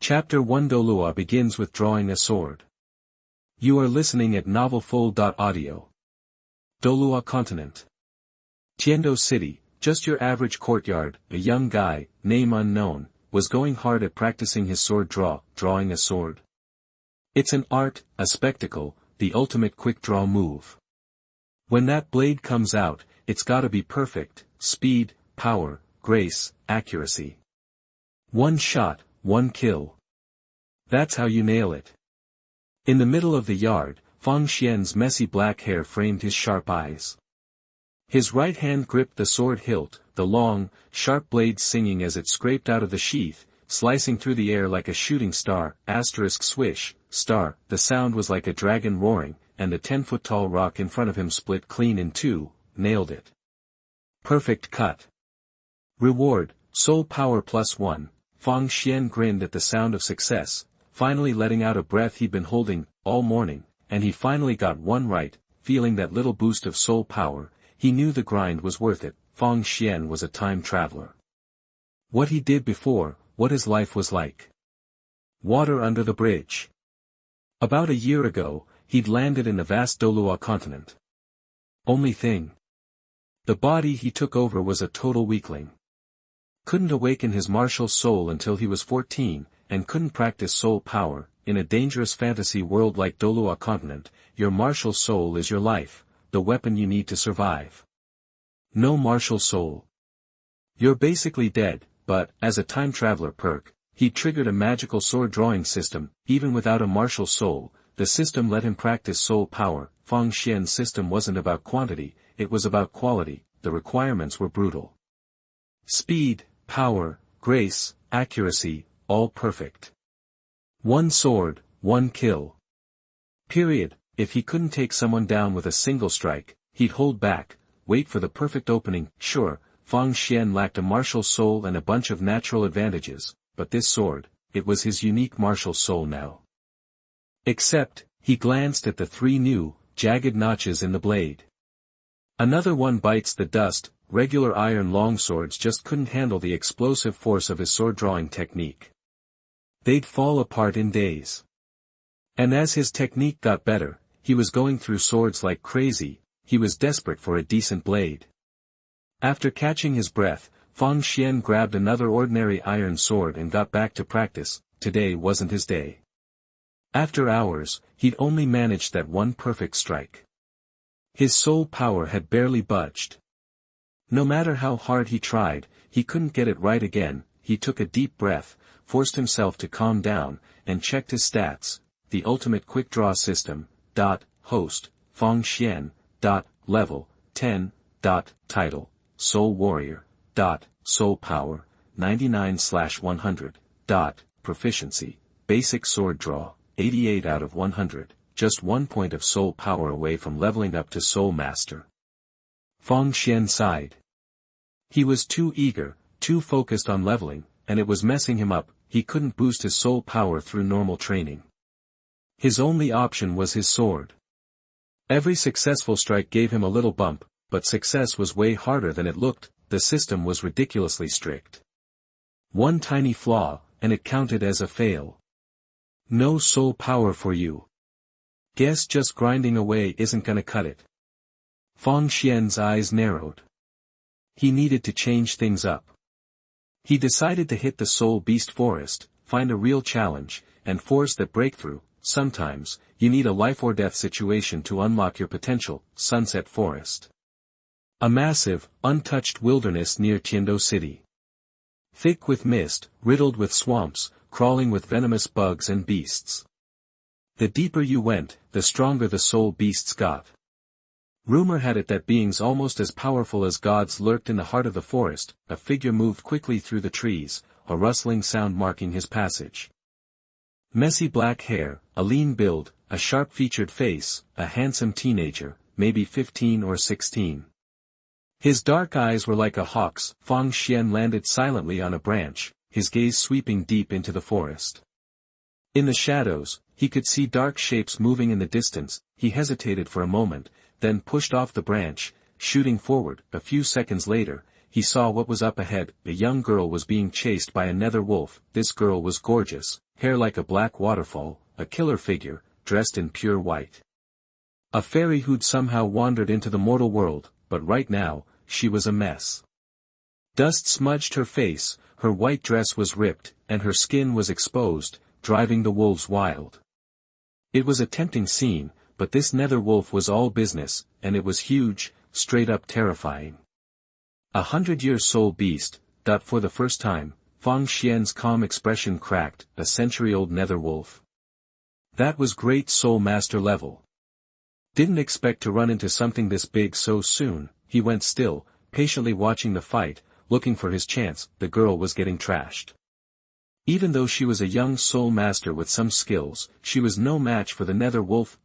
Chapter 1 Douluo begins with drawing a sword. You are listening at novelfold.audio. Douluo Continent. Tiandou City, just your average courtyard. A young guy, name unknown, was going hard at practicing his sword drawing a sword. It's an art, a spectacle, the ultimate quick draw move. When that blade comes out, it's gotta be perfect: speed, power, grace, accuracy. One shot, one kill. That's how you nail it. In the middle of the yard, Feng Xian's messy black hair framed his sharp eyes. His right hand gripped the sword hilt, the long, sharp blade singing as it scraped out of the sheath, slicing through the air like a shooting star, swish, star. The sound was like a dragon roaring, and the 10-foot-tall rock in front of him split clean in two. Nailed it. Perfect cut. Reward, soul power +1. Feng Xian grinned at the sound of success, finally letting out a breath he'd been holding all morning, and he finally got one right. Feeling that little boost of soul power, he knew the grind was worth it. Feng Xian was a time traveler. What he did before, what his life was like. Water under the bridge. About a year ago, he'd landed in the vast Douluo Continent. Only thing. The body he took over was a total weakling. Couldn't awaken his martial soul until he was 14, and couldn't practice soul power. In a dangerous fantasy world like Douluo Continent, your martial soul is your life, the weapon you need to survive. No martial soul. You're basically dead, but, as a time traveler perk, he triggered a magical sword drawing system. Even without a martial soul, the system let him practice soul power. Feng Xian's system wasn't about quantity, it was about quality. The requirements were brutal. Speed, power, grace, accuracy, all perfect. One sword, one kill. Period. If he couldn't take someone down with a single strike, he'd hold back, wait for the perfect opening. Sure, Feng Xian lacked a martial soul and a bunch of natural advantages, but this sword, it was his unique martial soul now. Except, he glanced at the three new, jagged notches in the blade. Another one bites the dust. Regular iron longswords just couldn't handle the explosive force of his sword drawing technique. They'd fall apart in days. And as his technique got better, he was going through swords like crazy. He was desperate for a decent blade. After catching his breath, Feng Xian grabbed another ordinary iron sword and got back to practice. Today wasn't his day. After hours, he'd only managed that one perfect strike. His soul power had barely budged. No matter how hard he tried, he couldn't get it right again. He took a deep breath, forced himself to calm down, and checked his stats. The ultimate quick draw system. Host, Feng Xian. Level, 10. Title, Soul Warrior. Soul Power, 99/100. Proficiency, Basic Sword Draw, 88 out of 100. Just 1 point of soul power away from leveling up to Soul Master. Feng Xian sighed. He was too eager, too focused on leveling, and it was messing him up. He couldn't boost his soul power through normal training. His only option was his sword. Every successful strike gave him a little bump, but success was way harder than it looked. The system was ridiculously strict. One tiny flaw, and it counted as a fail. No soul power for you. Guess just grinding away isn't gonna cut it. Feng Xian's eyes narrowed. He needed to change things up. He decided to hit the Soul Beast Forest, find a real challenge, and force that breakthrough. Sometimes, you need a life-or-death situation to unlock your potential. Sunset Forest. A massive, untouched wilderness near Tiandou City. Thick with mist, riddled with swamps, crawling with venomous bugs and beasts. The deeper you went, the stronger the soul beasts got. Rumor had it that beings almost as powerful as gods lurked in the heart of the forest. A figure moved quickly through the trees, a rustling sound marking his passage. Messy black hair, a lean build, a sharp-featured face, a handsome teenager, maybe 15 or 16. His dark eyes were like a hawk's. Feng Xian landed silently on a branch, his gaze sweeping deep into the forest. In the shadows, he could see dark shapes moving in the distance. He hesitated for a moment, then pushed off the branch, shooting forward. A few seconds later, he saw what was up ahead. A young girl was being chased by a nether wolf. This girl was gorgeous, hair like a black waterfall, a killer figure, dressed in pure white. A fairy who'd somehow wandered into the mortal world, but right now, she was a mess. Dust smudged her face, her white dress was ripped, and her skin was exposed, driving the wolves wild. It was a tempting scene, but this nether wolf was all business, and it was huge, straight up terrifying. 100-year soul beast. For the first time, Fang Xian's calm expression cracked. A century-old nether wolf. That was great soul master level. Didn't expect to run into something this big so soon. He went still, patiently watching the fight, looking for his chance. The girl was getting trashed. Even though she was a young soul master with some skills, she was no match for the nether wolf.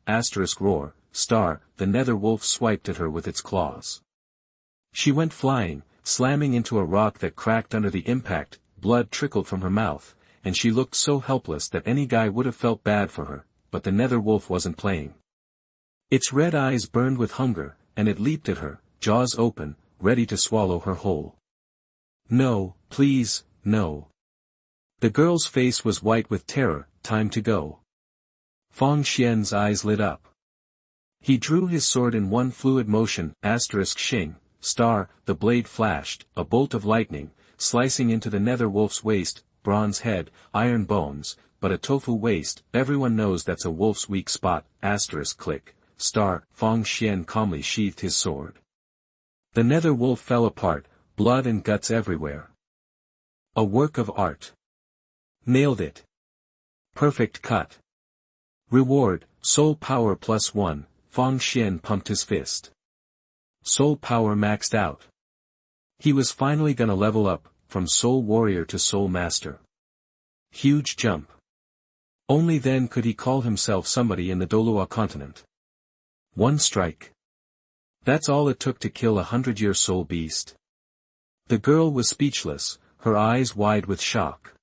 Roar, star, the nether wolf swiped at her with its claws. She went flying, slamming into a rock that cracked under the impact. Blood trickled from her mouth, and she looked so helpless that any guy would have felt bad for her, but the nether wolf wasn't playing. Its red eyes burned with hunger, and it leaped at her, jaws open, ready to swallow her whole. No, please, no. The girl's face was white with terror. Time to go. Fang Xian's eyes lit up. He drew his sword in one fluid motion. Xing, star, the blade flashed, a bolt of lightning, slicing into the nether wolf's waist, bronze head, iron bones, but a tofu waist. Everyone knows that's a wolf's weak spot. Click, star, Fang Xian calmly sheathed his sword. The nether wolf fell apart, blood and guts everywhere. A work of art. Nailed it. Perfect cut. Reward, soul power +1, Fang Xian pumped his fist. Soul power maxed out. He was finally gonna level up, from soul warrior to soul master. Huge jump. Only then could he call himself somebody in the Douluo Continent. One strike. That's all it took to kill a 100-year soul beast. The girl was speechless, her eyes wide with shock.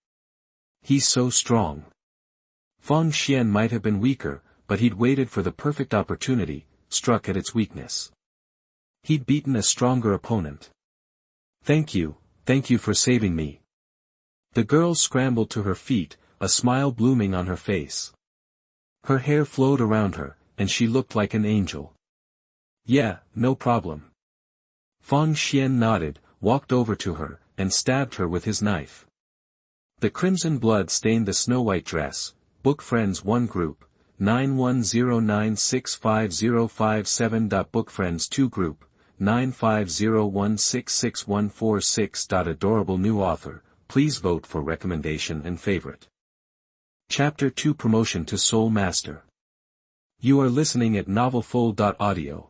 He's so strong. Fang Xian might have been weaker, but he'd waited for the perfect opportunity, struck at its weakness. He'd beaten a stronger opponent. Thank you for saving me. The girl scrambled to her feet, a smile blooming on her face. Her hair flowed around her, and she looked like an angel. Yeah, no problem. Fang Xian nodded, walked over to her, and stabbed her with his knife. The crimson blood stained the snow-white dress. Book Friends 1 Group, 9109650557. Book Friends 2 Group, 9501666146. Adorable new author, please vote for recommendation and favorite. Chapter 2 Promotion to Soul Master. You are listening at novelfull.audio.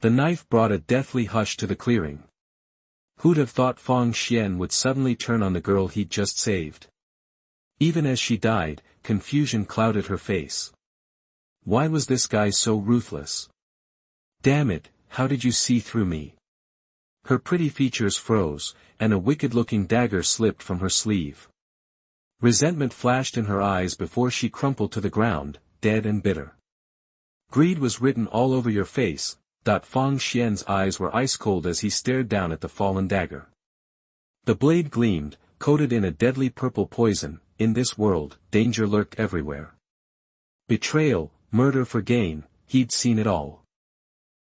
The knife brought a deathly hush to the clearing. Who'd have thought Fang Xian would suddenly turn on the girl he'd just saved? Even as she died, confusion clouded her face. Why was this guy so ruthless? Damn it, how did you see through me? Her pretty features froze, and a wicked-looking dagger slipped from her sleeve. Resentment flashed in her eyes before she crumpled to the ground, dead and bitter. Greed was written all over your face. Fang Xian's eyes were ice-cold as he stared down at the fallen dagger. The blade gleamed, coated in a deadly purple poison. In this world, danger lurked everywhere. Betrayal, murder for gain, he'd seen it all.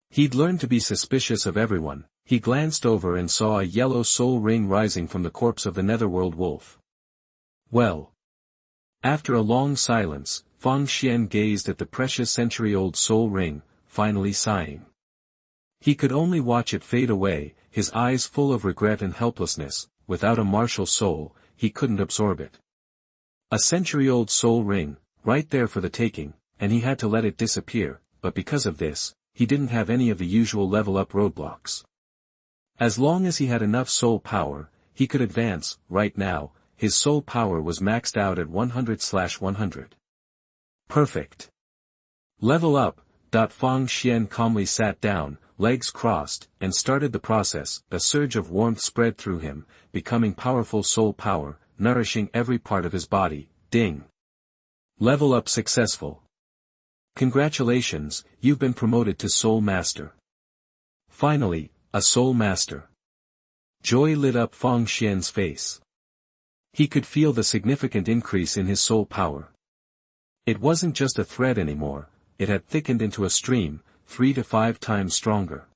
He'd learned to be suspicious of everyone. He glanced over and saw a yellow soul ring rising from the corpse of the netherworld wolf. Well. After a long silence, Fang Xian gazed at the precious century-old soul ring, finally sighing. He could only watch it fade away, his eyes full of regret and helplessness. Without a martial soul, he couldn't absorb it. A century-old soul ring, right there for the taking, and he had to let it disappear, but because of this, he didn't have any of the usual level-up roadblocks. As long as he had enough soul power, he could advance. Right now, his soul power was maxed out at 100/100. Perfect. Level up. Fang Xian calmly sat down, legs crossed, and started the process. A surge of warmth spread through him, becoming powerful soul power, nourishing every part of his body. Ding. Level up successful. Congratulations, you've been promoted to Soul Master. Finally, a Soul Master. Joy lit up Fang Xian's face. He could feel the significant increase in his soul power. It wasn't just a thread anymore, it had thickened into a stream, 3 to 5 times stronger.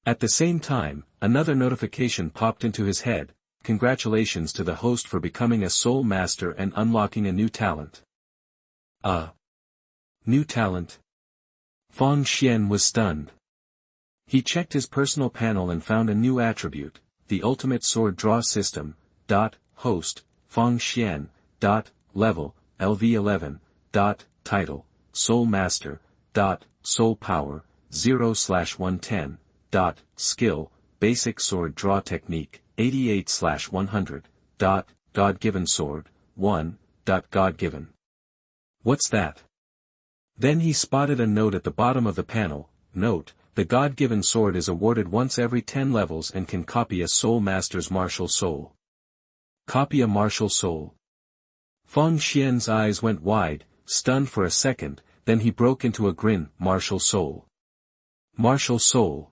At the same time, another notification popped into his head: congratulations to the host for becoming a soul master and unlocking a new talent. New talent? Feng Xian was stunned. He checked his personal panel and found a new attribute, the ultimate sword draw system, host, Feng Xian, level, LV11, title, soul master, soul power, 0/110, skill, basic sword draw technique, 88/100, God-given sword, 1, God-given. What's that? Then he spotted a note at the bottom of the panel. Note: the God-given sword is awarded once every 10 levels and can copy a soul master's martial soul. Copy a martial soul. Feng Xian's eyes went wide, stunned for a second, then he broke into a grin. Martial soul. Martial soul.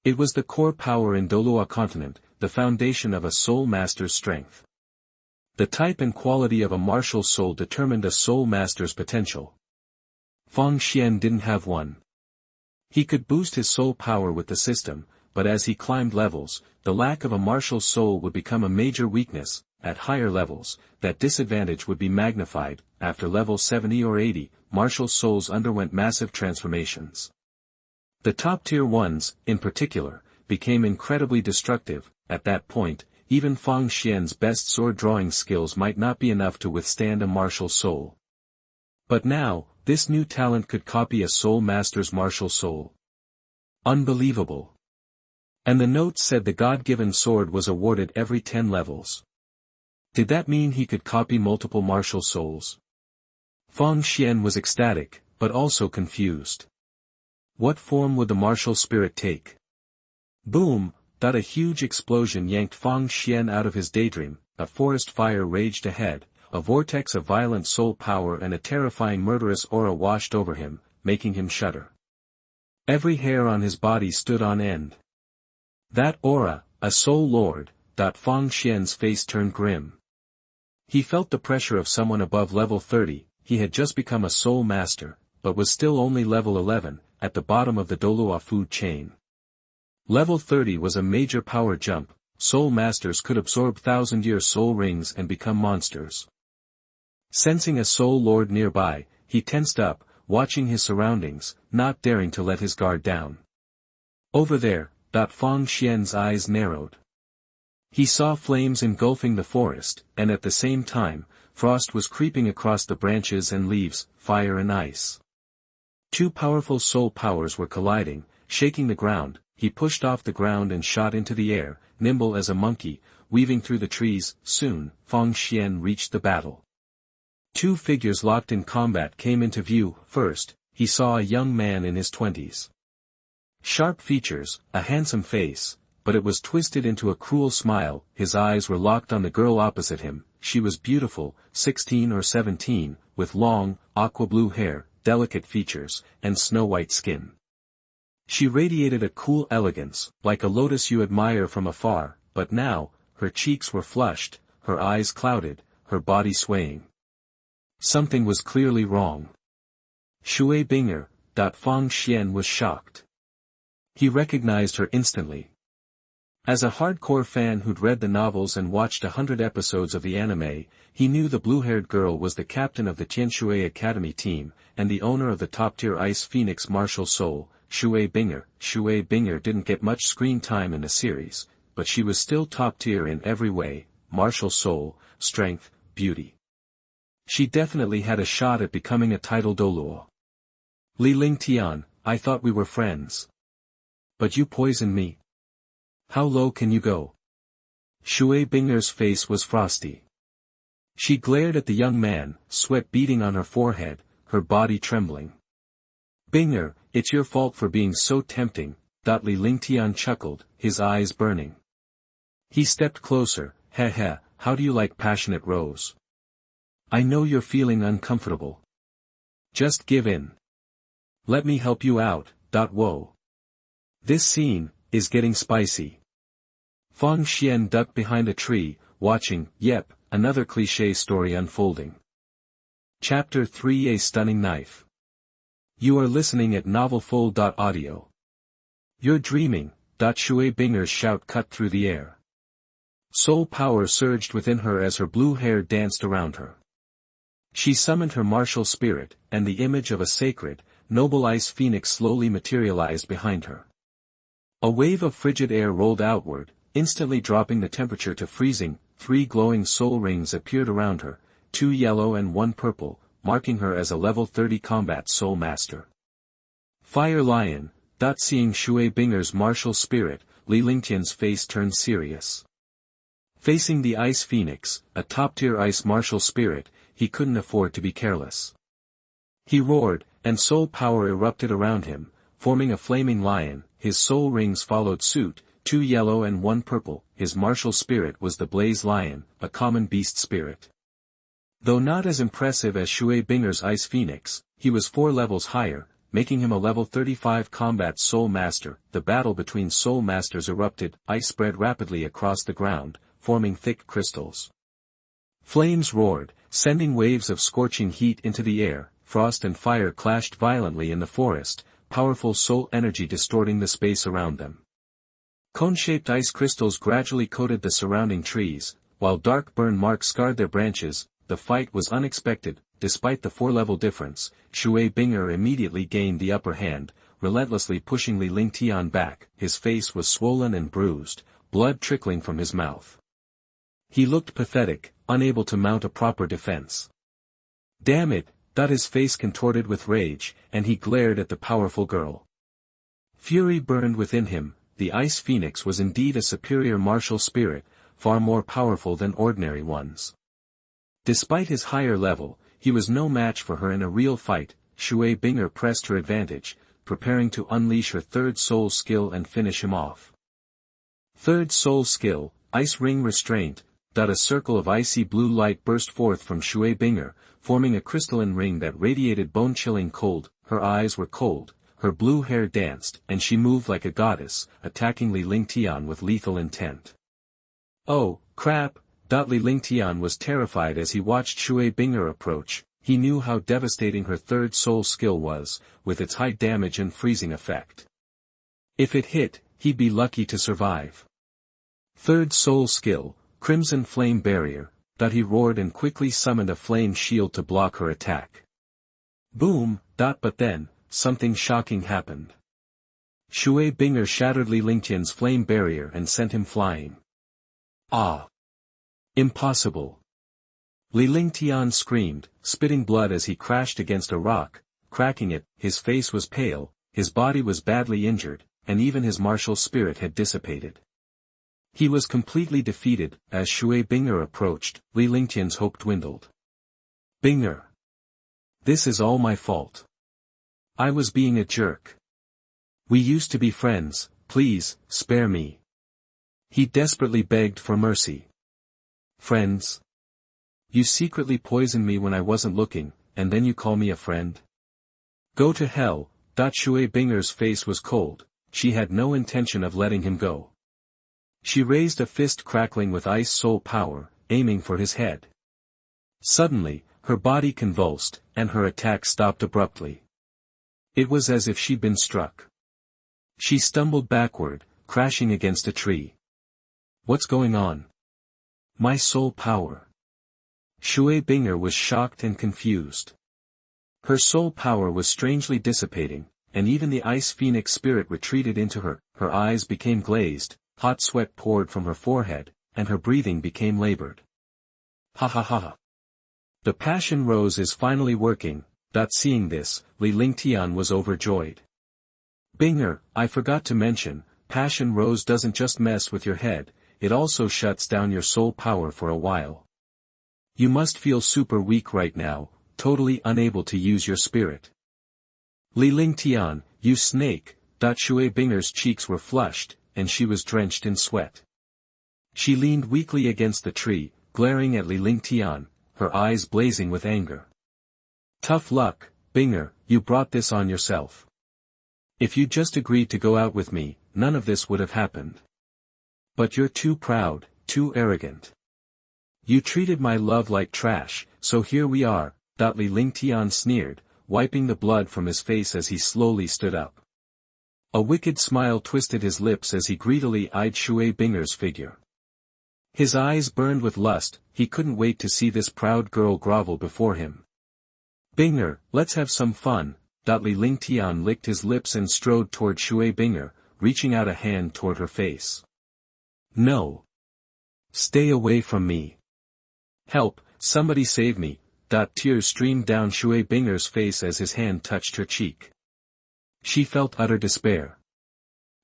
It was the core power in Douluo Continent, the foundation of a soul master's strength. The type and quality of a martial soul determined a soul master's potential. Feng Xian didn't have one. He could boost his soul power with the system, but as he climbed levels, the lack of a martial soul would become a major weakness. At higher levels, that disadvantage would be magnified. After level 70 or 80, martial souls underwent massive transformations. The top-tier ones, in particular, became incredibly destructive. At that point, even Feng Xian's best sword-drawing skills might not be enough to withstand a martial soul. But now, this new talent could copy a soul master's martial soul. Unbelievable. And the note said the God-given sword was awarded every 10 levels. Did that mean he could copy multiple martial souls? Feng Xian was ecstatic, but also confused. What form would the martial spirit take? Boom! A huge explosion yanked Feng Xian out of his daydream. A forest fire raged ahead, a vortex of violent soul power and a terrifying murderous aura washed over him, making him shudder. Every hair on his body stood on end. That aura, a soul lord. Feng Xian's face turned grim. He felt the pressure of someone above level 30, he had just become a soul master, but was still only level 11, at the bottom of the Douluo food chain. Level 30 was a major power jump. Soul masters could absorb 1,000-year soul rings and become monsters. Sensing a soul lord nearby, he tensed up, watching his surroundings, not daring to let his guard down. Over there, Feng Xian's eyes narrowed. He saw flames engulfing the forest, and at the same time, frost was creeping across the branches and leaves, fire and ice. Two powerful soul powers were colliding, shaking the ground. He pushed off the ground and shot into the air, nimble as a monkey, weaving through the trees. Soon, Feng Xian reached the battle. Two figures locked in combat came into view. First, he saw a young man in his 20s. Sharp features, a handsome face, but it was twisted into a cruel smile. His eyes were locked on the girl opposite him. She was beautiful, 16 or 17, with long, aqua-blue hair, delicate features, and snow-white skin. She radiated a cool elegance, like a lotus you admire from afar, but now, her cheeks were flushed, her eyes clouded, her body swaying. Something was clearly wrong. Shui Binger. Feng Xian was shocked. He recognized her instantly. As a hardcore fan who'd read the novels and watched 100 episodes of the anime, he knew the blue-haired girl was the captain of the Tianshui Academy team, and the owner of the top-tier Ice Phoenix martial soul, Shui Binger. Shui Binger didn't get much screen time in the series, but she was still top-tier in every way: martial soul, strength, beauty. She definitely had a shot at becoming a title Douluo. Li Lingtian, I thought we were friends. But you poisoned me. How low can you go? Shui Binger's face was frosty. She glared at the young man, sweat beading on her forehead, her body trembling. Binger, it's your fault for being so tempting. Li Lingtian chuckled, his eyes burning. He stepped closer. Heh, how do you like passionate rose? I know you're feeling uncomfortable. Just give in. Let me help you out. Whoa. This scene is getting spicy. Feng Xian ducked behind a tree, watching, yep, another cliché story unfolding. Chapter 3: A Stunning Knife. You are listening at NovelFull.audio. You're dreaming. Shui Binger's shout cut through the air. Soul power surged within her as her blue hair danced around her. She summoned her martial spirit, and the image of a sacred, noble ice phoenix slowly materialized behind her. A wave of frigid air rolled outward, instantly dropping the temperature to freezing. 3 glowing soul rings appeared around her, 2 yellow and 1 purple, marking her as a level 30 combat soul master. Fire Lion. Seeing Shui Binger's martial spirit, Li Lingtian's face turned serious. Facing the Ice Phoenix, a top-tier ice martial spirit, he couldn't afford to be careless. He roared, and soul power erupted around him, forming a flaming lion. His soul rings followed suit, 2 yellow and 1 purple. His martial spirit was the Blaze Lion, a common beast spirit. Though not as impressive as Shui Binger's Ice Phoenix, he was 4 levels higher, making him a level 35 combat soul master. The battle between soul masters erupted. Ice spread rapidly across the ground, forming thick crystals. Flames roared, sending waves of scorching heat into the air. Frost and fire clashed violently in the forest, powerful soul energy distorting the space around them. Cone-shaped ice crystals gradually coated the surrounding trees, while dark burn marks scarred their branches. The fight was unexpected. Despite the 4-level difference, Shui Binger immediately gained the upper hand, relentlessly pushing Li Lingtian back. His face was swollen and bruised, blood trickling from his mouth. He looked pathetic, unable to mount a proper defense. Damn it! His face contorted with rage, and he glared at the powerful girl. Fury burned within him. The Ice Phoenix was indeed a superior martial spirit, far more powerful than ordinary ones. Despite his higher level, he was no match for her in a real fight. Shui Binger pressed her advantage, preparing to unleash her 3rd soul skill and finish him off. 3rd soul skill, Ice Ring Restraint. A circle of icy blue light burst forth from Shui Binger, forming a crystalline ring that radiated bone-chilling cold. Her eyes were cold, her blue hair danced, and she moved like a goddess, attacking Li Lingtian with lethal intent. Oh, crap! Li Lingtian was terrified as he watched Shui Binger approach. He knew how devastating her 3rd soul skill was, with its high damage and freezing effect. If it hit, he'd be lucky to survive. 3rd soul skill, Crimson Flame Barrier. He roared and quickly summoned a flame shield to block her attack. Boom! But then, something shocking happened. Shui Binger shattered Li Lingtian's flame barrier and sent him flying. Ah! Impossible! Li Lingtian screamed, spitting blood as he crashed against a rock, cracking it. His face was pale, his body was badly injured, and even his martial spirit had dissipated. He was completely defeated. As Shui Binger approached, Li Lingtian's hope dwindled. Binger! This is all my fault. I was being a jerk. We used to be friends, please, spare me. He desperately begged for mercy. Friends? You secretly poisoned me when I wasn't looking, and then you call me a friend? Go to hell. Shui Binger's face was cold. She had no intention of letting him go. She raised a fist crackling with ice soul power, aiming for his head. Suddenly, her body convulsed, and her attack stopped abruptly. It was as if she'd been struck. She stumbled backward, crashing against a tree. What's going on? My soul power. Shui Binger was shocked and confused. Her soul power was strangely dissipating, and even the Ice Phoenix spirit retreated into her. Her eyes became glazed, hot sweat poured from her forehead, and her breathing became labored. Ha ha ha. The passion rose is finally working. Seeing this, Li Lingtian was overjoyed. Binger, I forgot to mention, passion rose doesn't just mess with your head, it also shuts down your soul power for a while. You must feel super weak right now, totally unable to use your spirit. Li Lingtian, you snake. Shui Binger's cheeks were flushed, and she was drenched in sweat. She leaned weakly against the tree, glaring at Li Lingtian, her eyes blazing with anger. Tough luck, Binger, you brought this on yourself. If you'd just agreed to go out with me, none of this would have happened. But you're too proud, too arrogant. You treated my love like trash, so here we are, Li Lingtian sneered, wiping the blood from his face as he slowly stood up. A wicked smile twisted his lips as he greedily eyed Shui Binger's figure. His eyes burned with lust, he couldn't wait to see this proud girl grovel before him. Binger, let's have some fun, Li Lingtian licked his lips and strode toward Shui Binger, reaching out a hand toward her face. No. Stay away from me. Help, somebody save me, tears streamed down Shui Binger's face as his hand touched her cheek. She felt utter despair.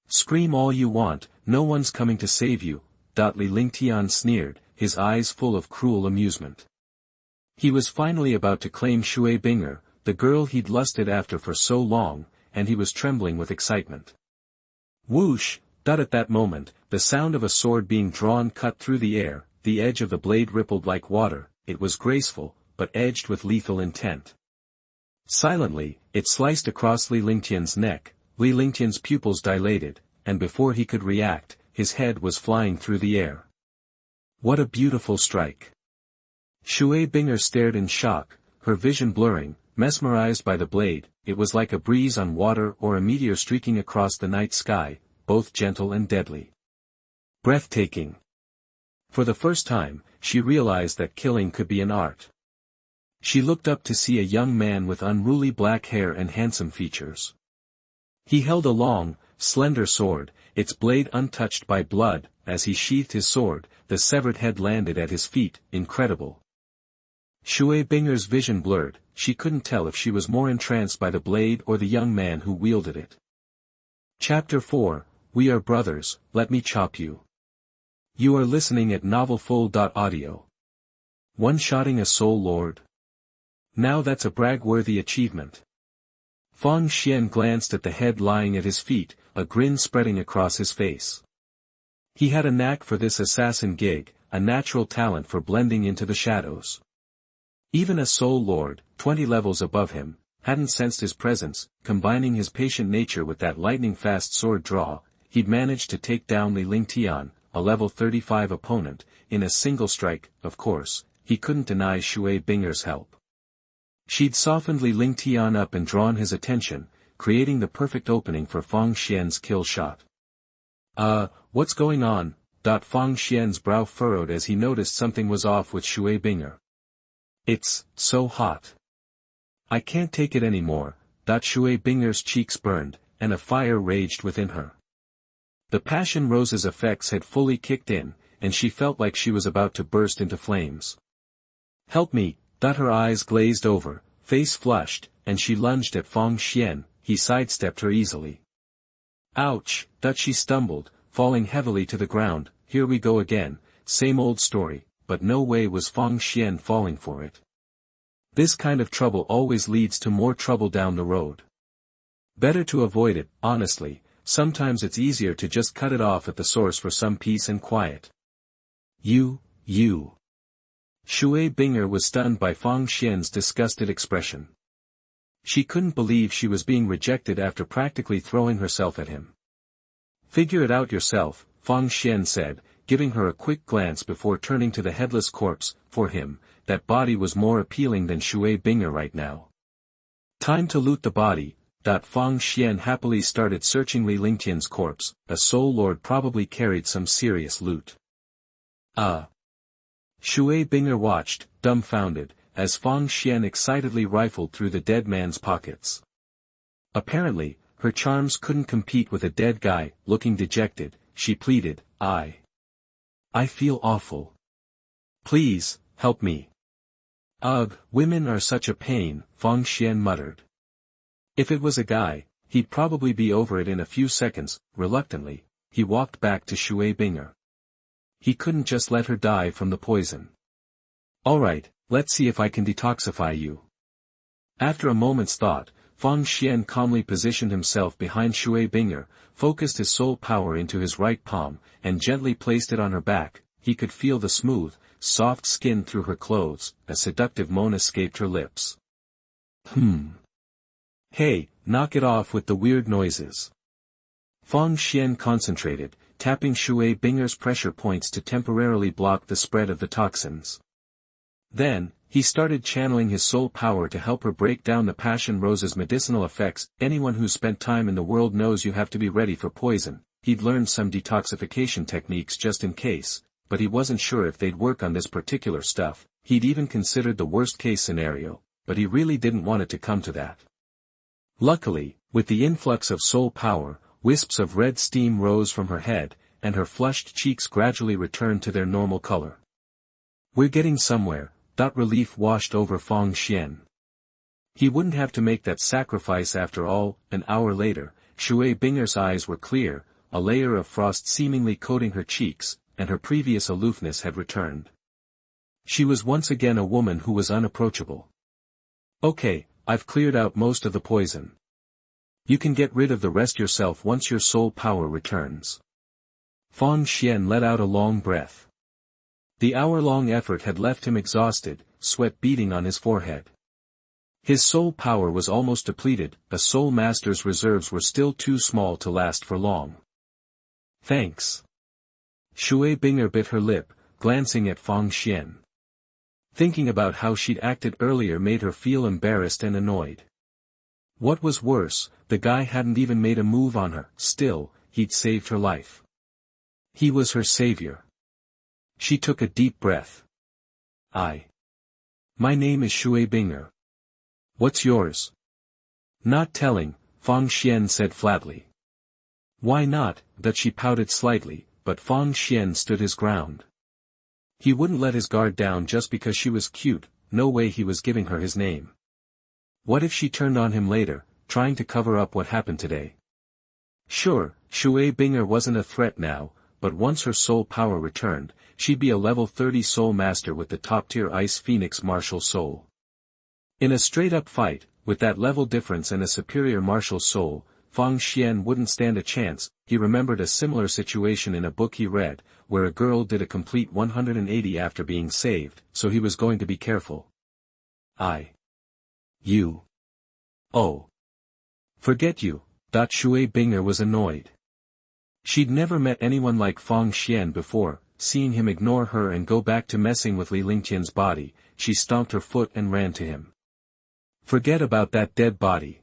Scream all you want, no one's coming to save you, Li Lingtian sneered, his eyes full of cruel amusement. He was finally about to claim Shui Binger, the girl he'd lusted after for so long, and he was trembling with excitement. Whoosh! At that moment, the sound of a sword being drawn cut through the air, the edge of the blade rippled like water, it was graceful, but edged with lethal intent. Silently, it sliced across Li Lingtian's neck, Li Lingtian's pupils dilated, and before he could react, his head was flying through the air. What a beautiful strike! Shui Binger stared in shock, her vision blurring, mesmerized by the blade. It was like a breeze on water or a meteor streaking across the night sky, both gentle and deadly. Breathtaking. For the first time, she realized that killing could be an art. She looked up to see a young man with unruly black hair and handsome features. He held a long, slender sword, its blade untouched by blood. As he sheathed his sword, the severed head landed at his feet. Incredible. Shui Binger's vision blurred, she couldn't tell if she was more entranced by the blade or the young man who wielded it. Chapter 4, We Are Brothers, Let Me Chop You. You are listening at novelfull.audio. One-shotting a soul lord? Now that's a brag-worthy achievement. Fang Xian glanced at the head lying at his feet, a grin spreading across his face. He had a knack for this assassin gig, a natural talent for blending into the shadows. Even a soul lord, 20 levels above him, hadn't sensed his presence. Combining his patient nature with that lightning-fast sword draw, he'd managed to take down Li Lingtian, a level 35 opponent, in a single strike. Of course, he couldn't deny Shui Binger's help. She'd softened Li Lingtian up and drawn his attention, creating the perfect opening for Fang Xian's kill shot. What's going on? Fang Xian's brow furrowed as he noticed something was off with Shui Binger. It's so hot. I can't take it anymore. Shui Binger's cheeks burned, and a fire raged within her. The passion rose's effects had fully kicked in, and she felt like she was about to burst into flames. Help me! Her eyes glazed over, face flushed, and she lunged at Fang Xian. He sidestepped her easily. Ouch! She stumbled, falling heavily to the ground. Here we go again, same old story, but no way was Fang Xian falling for it. This kind of trouble always leads to more trouble down the road. Better to avoid it, honestly. Sometimes it's easier to just cut it off at the source for some peace and quiet. You. Shui Binger was stunned by Fang Xian's disgusted expression. She couldn't believe she was being rejected after practically throwing herself at him. Figure it out yourself, Fang Xian said, giving her a quick glance before turning to the headless corpse. For him, that body was more appealing than Shui Binger right now. Time to loot the body. Fang Xian happily started searching Li Lingtian's corpse. A soul lord probably carried some serious loot. Shui Binger watched, dumbfounded, as Fang Xian excitedly rifled through the dead man's pockets. Apparently, her charms couldn't compete with a dead guy. Looking dejected, she pleaded, I feel awful. Please, help me. Ugh, women are such a pain, Fang Xian muttered. If it was a guy, he'd probably be over it in a few seconds. Reluctantly, he walked back to Shui Binger. He couldn't just let her die from the poison. Alright, let's see if I can detoxify you. After a moment's thought, Fang Xian calmly positioned himself behind Shui Binger, focused his soul power into his right palm, and gently placed it on her back. He could feel the smooth, soft skin through her clothes. A seductive moan escaped her lips. Hey, knock it off with the weird noises. Fang Xian concentrated, tapping Shui Binger's pressure points to temporarily block the spread of the toxins. Then, he started channeling his soul power to help her break down the passion rose's medicinal effects. Anyone who's spent time in the world knows you have to be ready for poison. He'd learned some detoxification techniques just in case, but he wasn't sure if they'd work on this particular stuff. He'd even considered the worst-case scenario, but he really didn't want it to come to that. Luckily, with the influx of soul power, wisps of red steam rose from her head, and her flushed cheeks gradually returned to their normal color. "We're getting somewhere," relief washed over Feng Xian. He wouldn't have to make that sacrifice after all. An hour later, Shui Binger's eyes were clear, a layer of frost seemingly coating her cheeks, and her previous aloofness had returned. She was once again a woman who was unapproachable. "Okay, I've cleared out most of the poison. You can get rid of the rest yourself once your soul power returns." Feng Xian let out a long breath. The hour-long effort had left him exhausted, sweat beading on his forehead. His soul power was almost depleted, a soul master's reserves were still too small to last for long. "Thanks." Shui Binger bit her lip, glancing at Feng Xian. Thinking about how she'd acted earlier made her feel embarrassed and annoyed. What was worse, the guy hadn't even made a move on her. Still, he'd saved her life. He was her savior. She took a deep breath. My name is Shui Binger. What's yours?" "Not telling," Feng Xian said flatly. "Why not?" That she pouted slightly, but Feng Xian stood his ground. He wouldn't let his guard down just because she was cute. No way he was giving her his name. What if she turned on him later, trying to cover up what happened today? Sure, Shui Binger wasn't a threat now, but once her soul power returned, she'd be a level 30 soul master with the top-tier Ice Phoenix martial soul. In a straight-up fight, with that level difference and a superior martial soul, Feng Xian wouldn't stand a chance. He remembered a similar situation in a book he read, where a girl did a complete 180 after being saved, so he was going to be careful. You. Oh. Forget you. Shui Binger was annoyed. She'd never met anyone like Feng Xian before. Seeing him ignore her and go back to messing with Li Lingtian's body, she stomped her foot and ran to him. "Forget about that dead body.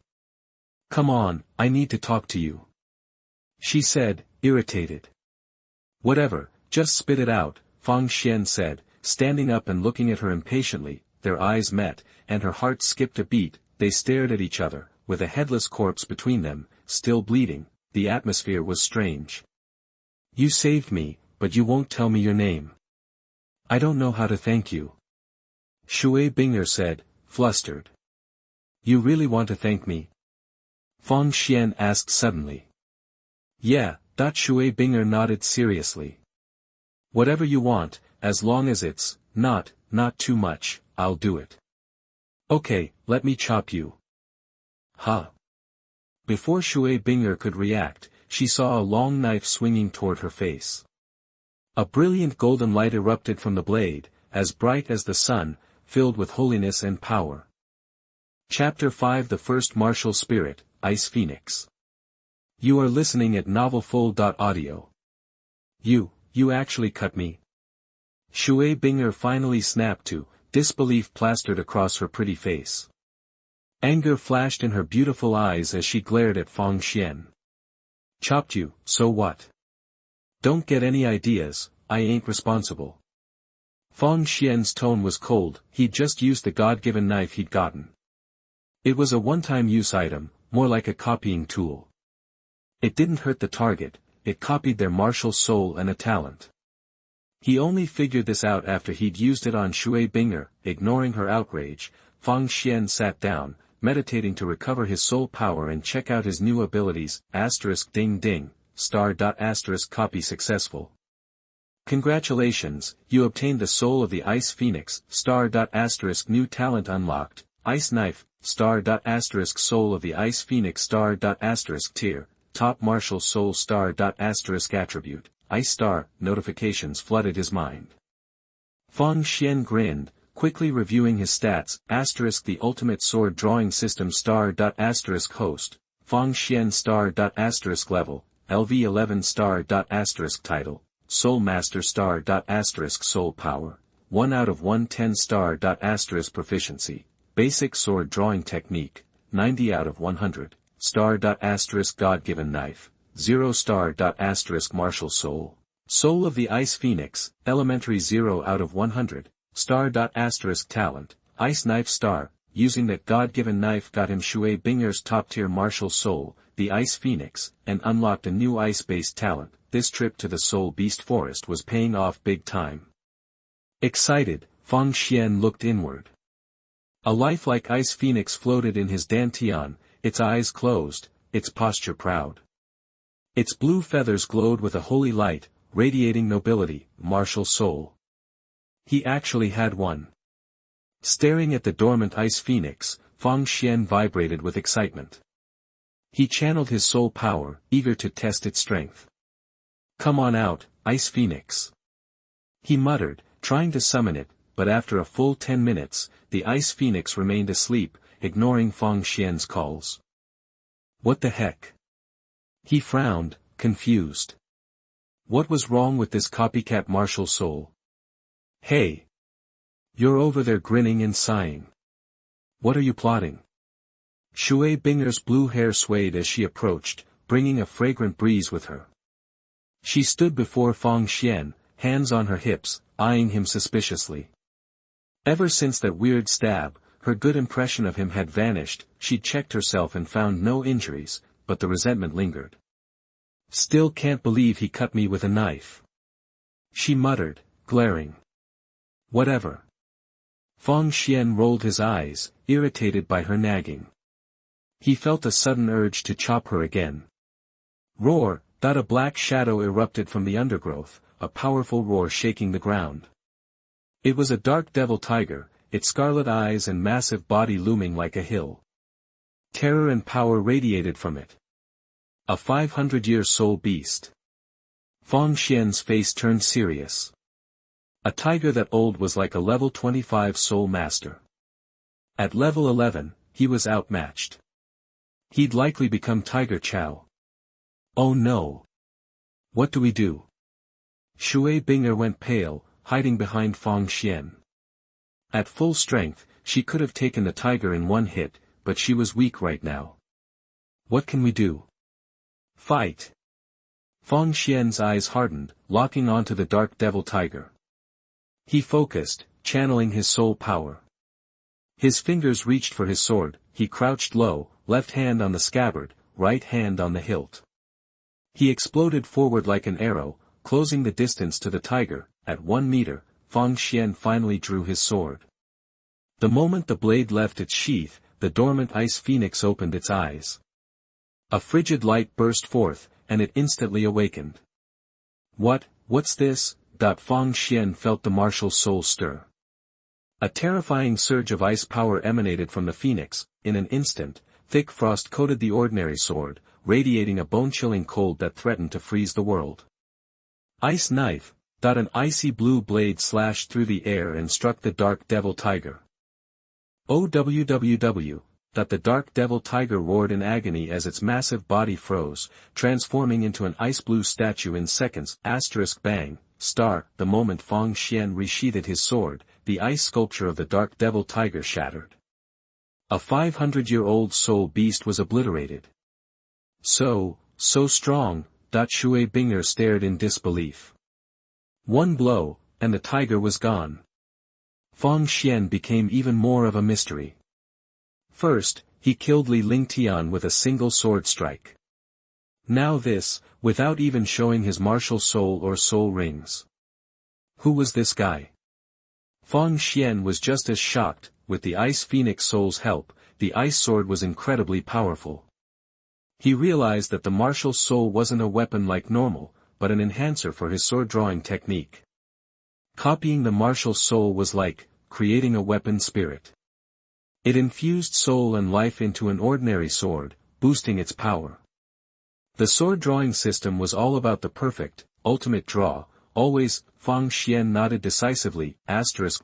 Come on, I need to talk to you," she said, irritated. "Whatever, just spit it out," Feng Xian said, standing up and looking at her impatiently. Their eyes met, and her heart skipped a beat. They stared at each other, with a headless corpse between them, still bleeding. The atmosphere was strange. "You saved me, but you won't tell me your name." "I don't know how to thank you," Shui Binger said, flustered. "You really want to thank me?" Feng Xian asked suddenly. "Yeah," Shui Binger nodded seriously. "Whatever you want, as long as it's not too much, I'll do it." "Okay, let me chop you." "Huh." Before Shui Binger could react, she saw a long knife swinging toward her face. A brilliant golden light erupted from the blade, as bright as the sun, filled with holiness and power. Chapter 5 The First Martial Spirit, Ice Phoenix. You are listening at novelfull.audio. You actually cut me? Shui Binger finally snapped to, disbelief plastered across her pretty face. Anger flashed in her beautiful eyes as she glared at Feng Xian. "Chopped you, so what? Don't get any ideas, I ain't responsible." Feng Xian's tone was cold. He'd just used the God-given knife he'd gotten. It was a one-time use item, more like a copying tool. It didn't hurt the target, it copied their martial soul and a talent. He only figured this out after he'd used it on Shui Binger. Ignoring her outrage, Feng Xian sat down, meditating to recover his soul power and check out his new abilities. Ding ding, star. Copy successful. Congratulations, you obtained the soul of the Ice Phoenix, star. New talent unlocked, Ice Knife, star. Soul of the Ice Phoenix, star. Tier, top martial soul, star. Attribute, Ice star. Notifications flooded his mind. Feng Xian grinned, quickly reviewing his stats. The ultimate sword drawing system, star. Host, Feng Xian, star. Level, LV11 star. Title, Soul Master star. Soul Power, 1 out of 110 star. Proficiency, Basic Sword Drawing Technique, 90 out of 100, star. God-given Knife, 0 star. Martial Soul, Soul of the Ice Phoenix, Elementary 0 out of 100, star. Talent, Ice Knife star. Using that God-given knife got him Shui Binger's top-tier martial soul, the Ice Phoenix, and unlocked a new ice-based talent. This trip to the Soul Beast Forest was paying off big time. Excited, Feng Xian looked inward. A lifelike Ice Phoenix floated in his dantian, its eyes closed, its posture proud. Its blue feathers glowed with a holy light, radiating nobility, martial soul. He actually had one. Staring at the dormant Ice Phoenix, Feng Xian vibrated with excitement. He channeled his soul power, eager to test its strength. "Come on out, Ice Phoenix," he muttered, trying to summon it, but after a full 10 minutes, the Ice Phoenix remained asleep, ignoring Feng Xian's calls. What the heck? He frowned, confused. What was wrong with this copycat martial soul? Hey! You're over there grinning and sighing. What are you plotting? Shui Binger's blue hair swayed as she approached, bringing a fragrant breeze with her. She stood before Feng Xian, hands on her hips, eyeing him suspiciously. Ever since that weird stab, her good impression of him had vanished. She'd checked herself and found no injuries, but the resentment lingered. "Still can't believe he cut me with a knife," she muttered, glaring. "Whatever." Feng Xian rolled his eyes, irritated by her nagging. He felt a sudden urge to chop her again. Roar! A black shadow erupted from the undergrowth, a powerful roar shaking the ground. It was a dark devil tiger, its scarlet eyes and massive body looming like a hill. Terror and power radiated from it. A 500-year soul beast. Feng Xian's face turned serious. A tiger that old was like a level 25 soul master. At level 11, he was outmatched. He'd likely become Tiger Chow. Oh no! What do we do? Shui Binger went pale, hiding behind Feng Xian. At full strength, she could have taken the tiger in one hit, but she was weak right now. What can we do? Fight! Feng Xian's eyes hardened, locking onto the dark devil tiger. He focused, channeling his soul power. His fingers reached for his sword, he crouched low, left hand on the scabbard, right hand on the hilt. He exploded forward like an arrow, closing the distance to the tiger. At 1 meter, Feng Xian finally drew his sword. The moment the blade left its sheath, the dormant Ice Phoenix opened its eyes. A frigid light burst forth, and it instantly awakened. What's this? Feng Xian felt the martial soul stir. A terrifying surge of ice power emanated from the phoenix. In an instant, thick frost coated the ordinary sword, radiating a bone-chilling cold that threatened to freeze the world. Ice Knife. An icy blue blade slashed through the air and struck the dark devil tiger. OWWW. The dark devil tiger roared in agony as its massive body froze, transforming into an ice-blue statue in seconds. Bang, star. The moment Feng Xian resheathed his sword, the ice sculpture of the dark devil tiger shattered. A 500-year-old soul beast was obliterated. So strong. Shui Binger stared in disbelief. One blow, and the tiger was gone. Feng Xian became even more of a mystery. First, he killed Li Lingtian with a single sword strike. Now this, without even showing his martial soul or soul rings. Who was this guy? Feng Xian was just as shocked. With the Ice Phoenix soul's help, the ice sword was incredibly powerful. He realized that the martial soul wasn't a weapon like normal, but an enhancer for his sword-drawing technique. Copying the martial soul was like creating a weapon spirit. It infused soul and life into an ordinary sword, boosting its power. The sword-drawing system was all about the perfect, ultimate draw, always. Feng Xian nodded decisively.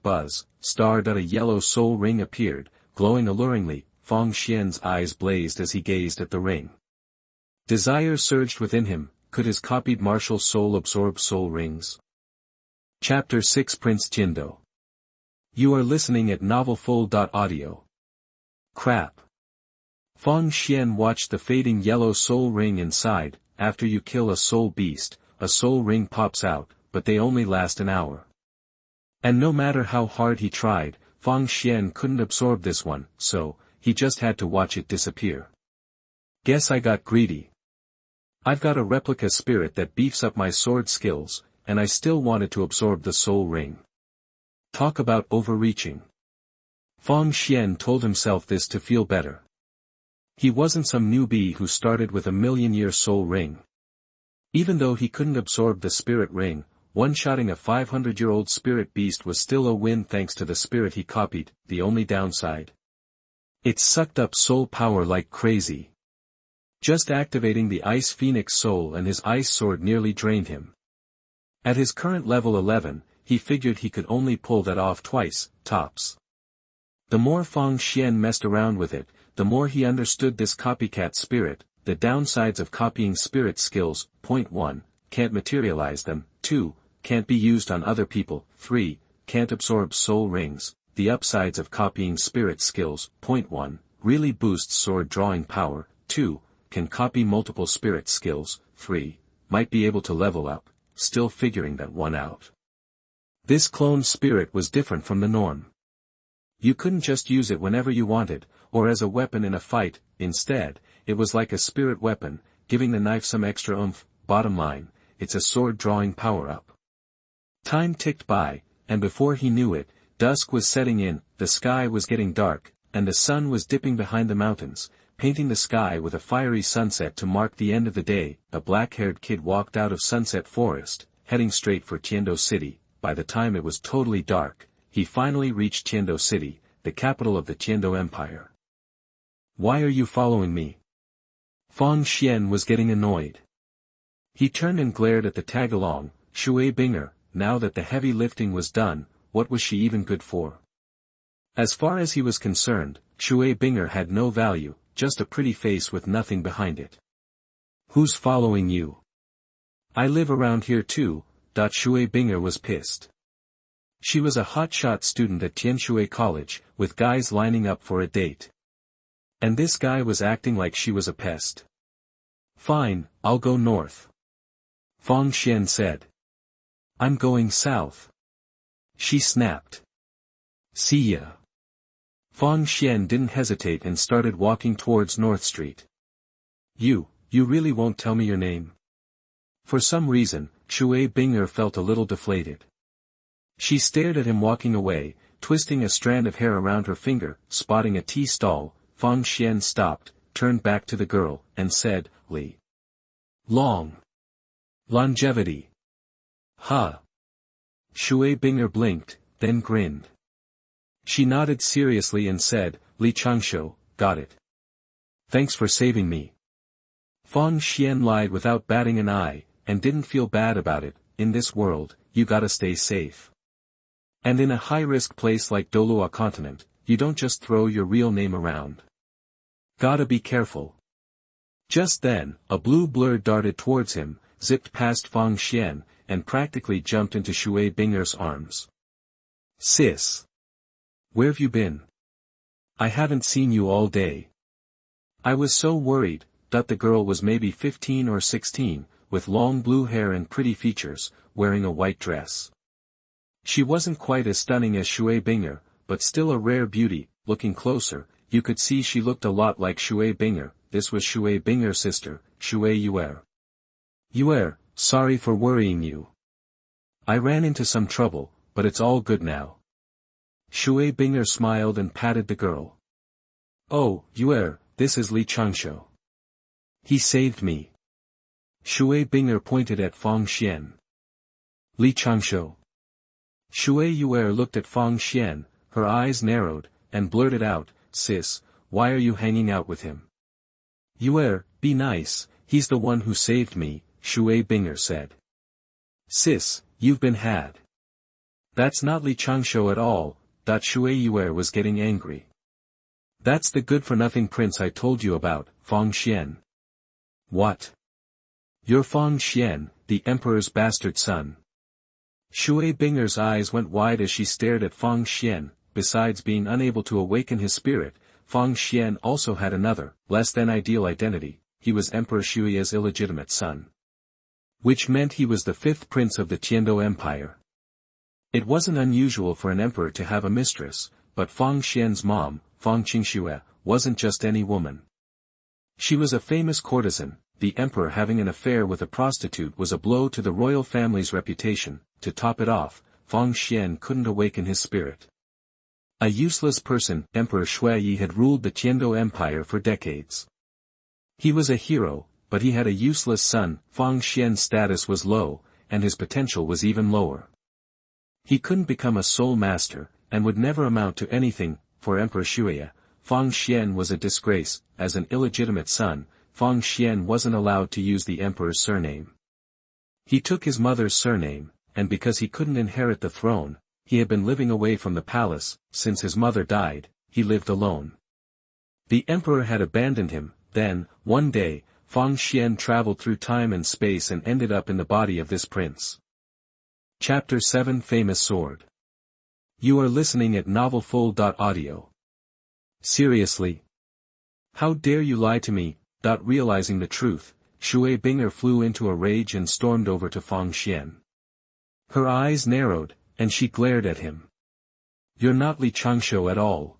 Buzz, star. A yellow soul ring appeared, glowing alluringly. Feng Xian's eyes blazed as he gazed at the ring. Desire surged within him. Could his copied martial soul absorb soul rings? Chapter 6 Prince Tiandou. You are listening at NovelFull.audio. Crap. Feng Xian watched the fading yellow soul ring inside. After you kill a soul beast, a soul ring pops out, but they only last an hour. And no matter how hard he tried, Feng Xian couldn't absorb this one, so he just had to watch it disappear. Guess I got greedy. I've got a replica spirit that beefs up my sword skills, and I still wanted to absorb the soul ring. Talk about overreaching. Feng Xian told himself this to feel better. He wasn't some newbie who started with a million-year soul ring. Even though he couldn't absorb the spirit ring, one-shotting a 500-year-old spirit beast was still a win thanks to the spirit he copied. The only downside? It sucked up soul power like crazy. Just activating the Ice Phoenix soul and his ice sword nearly drained him. At his current level 11, he figured he could only pull that off twice, tops. The more Feng Xian messed around with it, the more he understood this copycat spirit. The downsides of copying spirit skills: 1. Can't materialize them, 2. Can't be used on other people, 3. Can't absorb soul rings. The upsides of copying spirit skills: 1. Really boosts sword drawing power, 2. Can copy multiple spirit skills, 3. Might be able to level up, still figuring that one out. This clone spirit was different from the norm. You couldn't just use it whenever you wanted, or as a weapon in a fight. Instead, it was like a spirit weapon, giving the knife some extra oomph. Bottom line, it's a sword drawing power-up. Time ticked by, and before he knew it, dusk was setting in, the sky was getting dark, and the sun was dipping behind the mountains, painting the sky with a fiery sunset to mark the end of the day. A black-haired kid walked out of Sunset Forest, heading straight for Tiandou City. By the time it was totally dark, he finally reached Tiandou City, the capital of the Tiandou Empire. Why are you following me? Feng Xian was getting annoyed. He turned and glared at the tag-along. Shui Binger. Now that the heavy lifting was done, what was she even good for? As far as he was concerned, Shui Binger had no value, just a pretty face with nothing behind it. Who's following you? I live around here too. Shui Binger was pissed. She was a hotshot student at Tianshui College, with guys lining up for a date. And this guy was acting like she was a pest. Fine, I'll go north. Feng Xian said. I'm going south. She snapped. See ya. Feng Xian didn't hesitate and started walking towards North Street. You really won't tell me your name? For some reason, Shui Binger felt a little deflated. She stared at him walking away, twisting a strand of hair around her finger. Spotting a tea stall, Feng Xian stopped, turned back to the girl, and said, Li. Long. Longevity. Ha. Shui Binger blinked, then grinned. She nodded seriously and said, Li Changsho, got it. Thanks for saving me. Feng Xian lied without batting an eye, and didn't feel bad about it. In this world, you gotta stay safe. And in a high-risk place like Douluo Continent, you don't just throw your real name around. Gotta be careful. Just then, a blue blur darted towards him, zipped past Feng Xian, and practically jumped into Shui Binger's arms. Sis. Where've you been? I haven't seen you all day. I was so worried. The girl was maybe 15 or 16, with long blue hair and pretty features, wearing a white dress. She wasn't quite as stunning as Shui Binger, but still a rare beauty. Looking closer, you could see she looked a lot like Shui Binger. This was Shui Binger's sister, Shui Yeyue. Yeyue, sorry for worrying you. I ran into some trouble, but it's all good now. Shui Binger smiled and patted the girl. Oh, Yeyue, this is Li Changsho. He saved me. Shui Binger pointed at Feng Xian. Li Changsho. Shui Yeyue looked at Feng Xian, her eyes narrowed, and blurted out, Sis, why are you hanging out with him? Yeyue, be nice, he's the one who saved me, Shui Binger said. Sis, you've been had. That's not Li Changsho at all. Shui Yeyue was getting angry. That's the good-for-nothing prince I told you about, Feng Xian. What? You're Fang Xian, the emperor's bastard son. Shui Binger's eyes went wide as she stared at Fang Xian. Besides being unable to awaken his spirit, Fang Xian also had another, less-than-ideal identity. He was Emperor Shui's illegitimate son. Which meant he was the fifth prince of the Tiandou Empire. It wasn't unusual for an emperor to have a mistress, but Fang Xian's mom, Fang Qingxue, wasn't just any woman. She was a famous courtesan. The emperor having an affair with a prostitute was a blow to the royal family's reputation. To top it off, Fang Xian couldn't awaken his spirit. A useless person, Emperor Shuiyi had ruled the Tiandou Empire for decades. He was a hero, but he had a useless son. Fang Xian's status was low, and his potential was even lower. He couldn't become a sole master, and would never amount to anything. For Emperor Shuiyi, Fang Xian was a disgrace. As an illegitimate son, Fang Xian wasn't allowed to use the emperor's surname. He took his mother's surname, and because he couldn't inherit the throne, he had been living away from the palace. Since his mother died, he lived alone. The emperor had abandoned him. Then, one day, Fang Xian traveled through time and space and ended up in the body of this prince. Chapter 7 Famous Sword. You are listening at NovelFull.audio. Seriously? How dare you lie to me? Realizing the truth, Shui Binger flew into a rage and stormed over to Fang Xian. Her eyes narrowed, and she glared at him. You're not Li Changshou at all.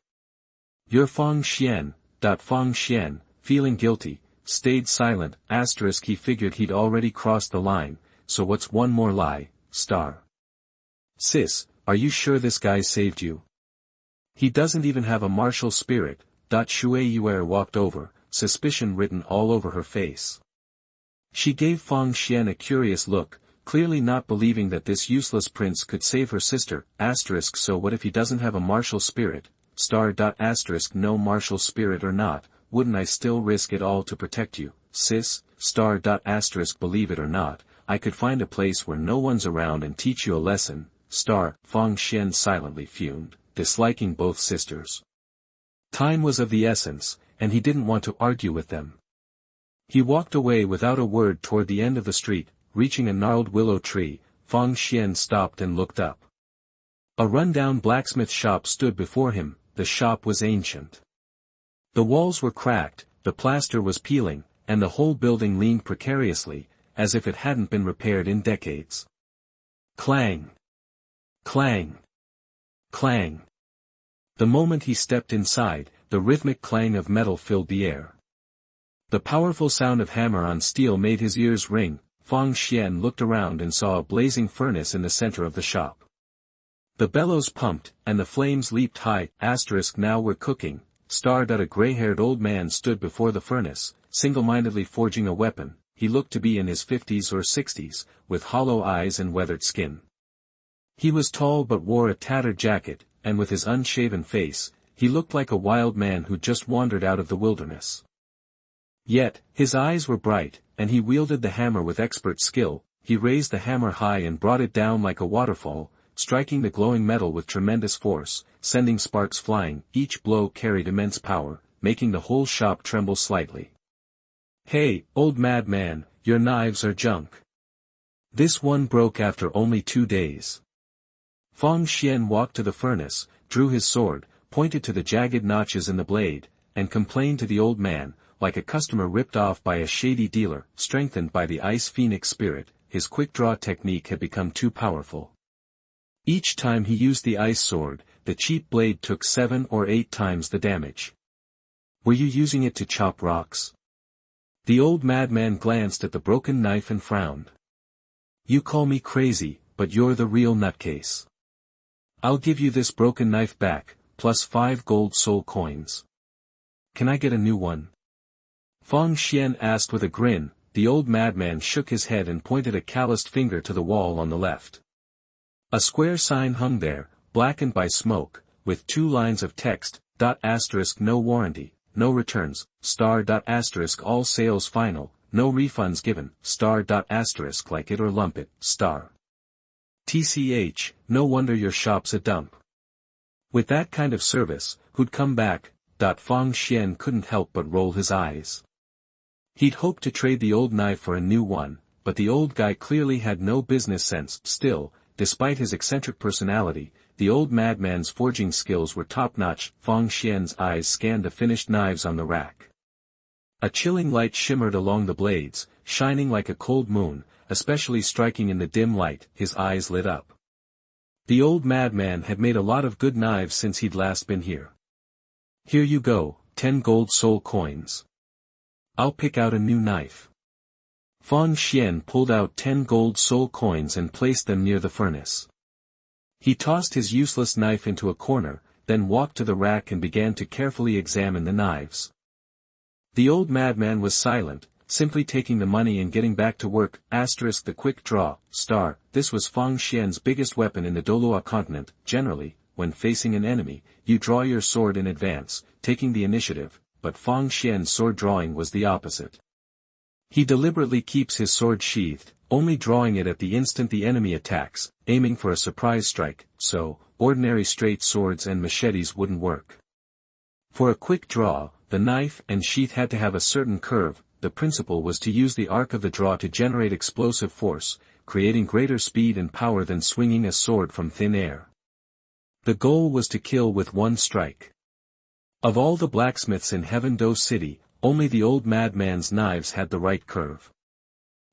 You're Fang Xian. Fang Xian, feeling guilty, stayed silent. He figured he'd already crossed the line, so what's one more lie? Sis, are you sure this guy saved you? He doesn't even have a martial spirit. Yeyue walked over, suspicion written all over her face. She gave Fang Xian a curious look, clearly not believing that this useless prince could save her sister. So what if he doesn't have a martial spirit? No martial spirit or not, wouldn't I still risk it all to protect you, sis? Believe it or not, I could find a place where no one's around and teach you a lesson. Fang Xian silently fumed, disliking both sisters. Time was of the essence, and he didn't want to argue with them. He walked away without a word toward the end of the street. Reaching a gnarled willow tree, Fang Xian stopped and looked up. A run-down blacksmith shop stood before him. The shop was ancient. The walls were cracked, the plaster was peeling, and the whole building leaned precariously, as if it hadn't been repaired in decades. Clang! Clang! Clang! The moment he stepped inside, the rhythmic clang of metal filled the air. The powerful sound of hammer on steel made his ears ring. Fang Xian looked around and saw a blazing furnace in the center of the shop. The bellows pumped, and the flames leaped high. Now we're cooking. A gray-haired old man stood before the furnace, single-mindedly forging a weapon. He looked to be in his 50s or 60s, with hollow eyes and weathered skin. He was tall but wore a tattered jacket, and with his unshaven face, he looked like a wild man who just wandered out of the wilderness. Yet, his eyes were bright, and he wielded the hammer with expert skill. He raised the hammer high and brought it down like a waterfall, striking the glowing metal with tremendous force, sending sparks flying. Each blow carried immense power, making the whole shop tremble slightly. Hey, old madman, your knives are junk. This one broke after only 2 days. Fang Xian walked to the furnace, drew his sword, pointed to the jagged notches in the blade, and complained to the old man, like a customer ripped off by a shady dealer. Strengthened by the ice phoenix spirit, his quick-draw technique had become too powerful. Each time he used the ice sword, the cheap blade took 7 or 8 times the damage. Were you using it to chop rocks? The old madman glanced at the broken knife and frowned. You call me crazy, but you're the real nutcase. I'll give you this broken knife back, plus 5 gold soul coins. Can I get a new one? Fang Xian asked with a grin. The old madman shook his head and pointed a calloused finger to the wall on the left. A square sign hung there, blackened by smoke, with 2 lines of text. No warranty, no returns, all sales final, no refunds given, like it or lump it, TCH, no wonder your shop's a dump. With that kind of service, who'd come back? Fang Xian couldn't help but roll his eyes. He'd hoped to trade the old knife for a new one, but the old guy clearly had no business sense. Still, despite his eccentric personality, the old madman's forging skills were top-notch. Fang Xian's eyes scanned the finished knives on the rack. A chilling light shimmered along the blades, shining like a cold moon, especially striking in the dim light. His eyes lit up. The old madman had made a lot of good knives since he'd last been here. Here you go, 10 gold soul coins. I'll pick out a new knife. Fang Xian pulled out 10 gold soul coins and placed them near the furnace. He tossed his useless knife into a corner, then walked to the rack and began to carefully examine the knives. The old madman was silent, simply taking the money and getting back to work. The quick draw, star. This was Fang Xian's biggest weapon in the Douluo Continent. Generally, when facing an enemy, you draw your sword in advance, taking the initiative, but Fang Xian's sword drawing was the opposite. He deliberately keeps his sword sheathed, only drawing it at the instant the enemy attacks, aiming for a surprise strike, so, ordinary straight swords and machetes wouldn't work. For a quick draw, the knife and sheath had to have a certain curve. The principle was to use the arc of the draw to generate explosive force, creating greater speed and power than swinging a sword from thin air. The goal was to kill with one strike. Of all the blacksmiths in Heaven-Do City, only the old madman's knives had the right curve.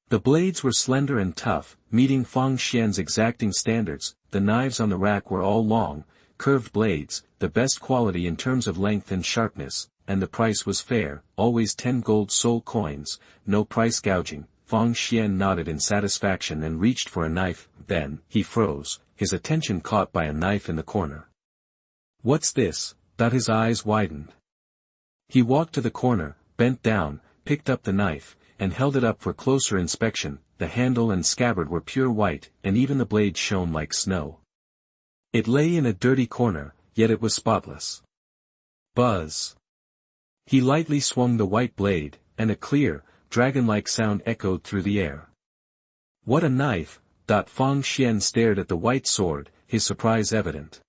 The blades were slender and tough, meeting Fang Xian's exacting standards. The knives on the rack were all long, curved blades, the best quality in terms of length and sharpness, and the price was fair, always 10 gold soul coins, no price gouging. Fang Xian nodded in satisfaction and reached for a knife. Then, he froze, his attention caught by a knife in the corner. What's this? His eyes widened. He walked to the corner, bent down, picked up the knife, and held it up for closer inspection. The handle and scabbard were pure white, and even the blade shone like snow. It lay in a dirty corner, yet it was spotless. Buzz. He lightly swung the white blade, and a clear, dragon-like sound echoed through the air. What a knife! Fang Xian stared at the white sword, his surprise evident.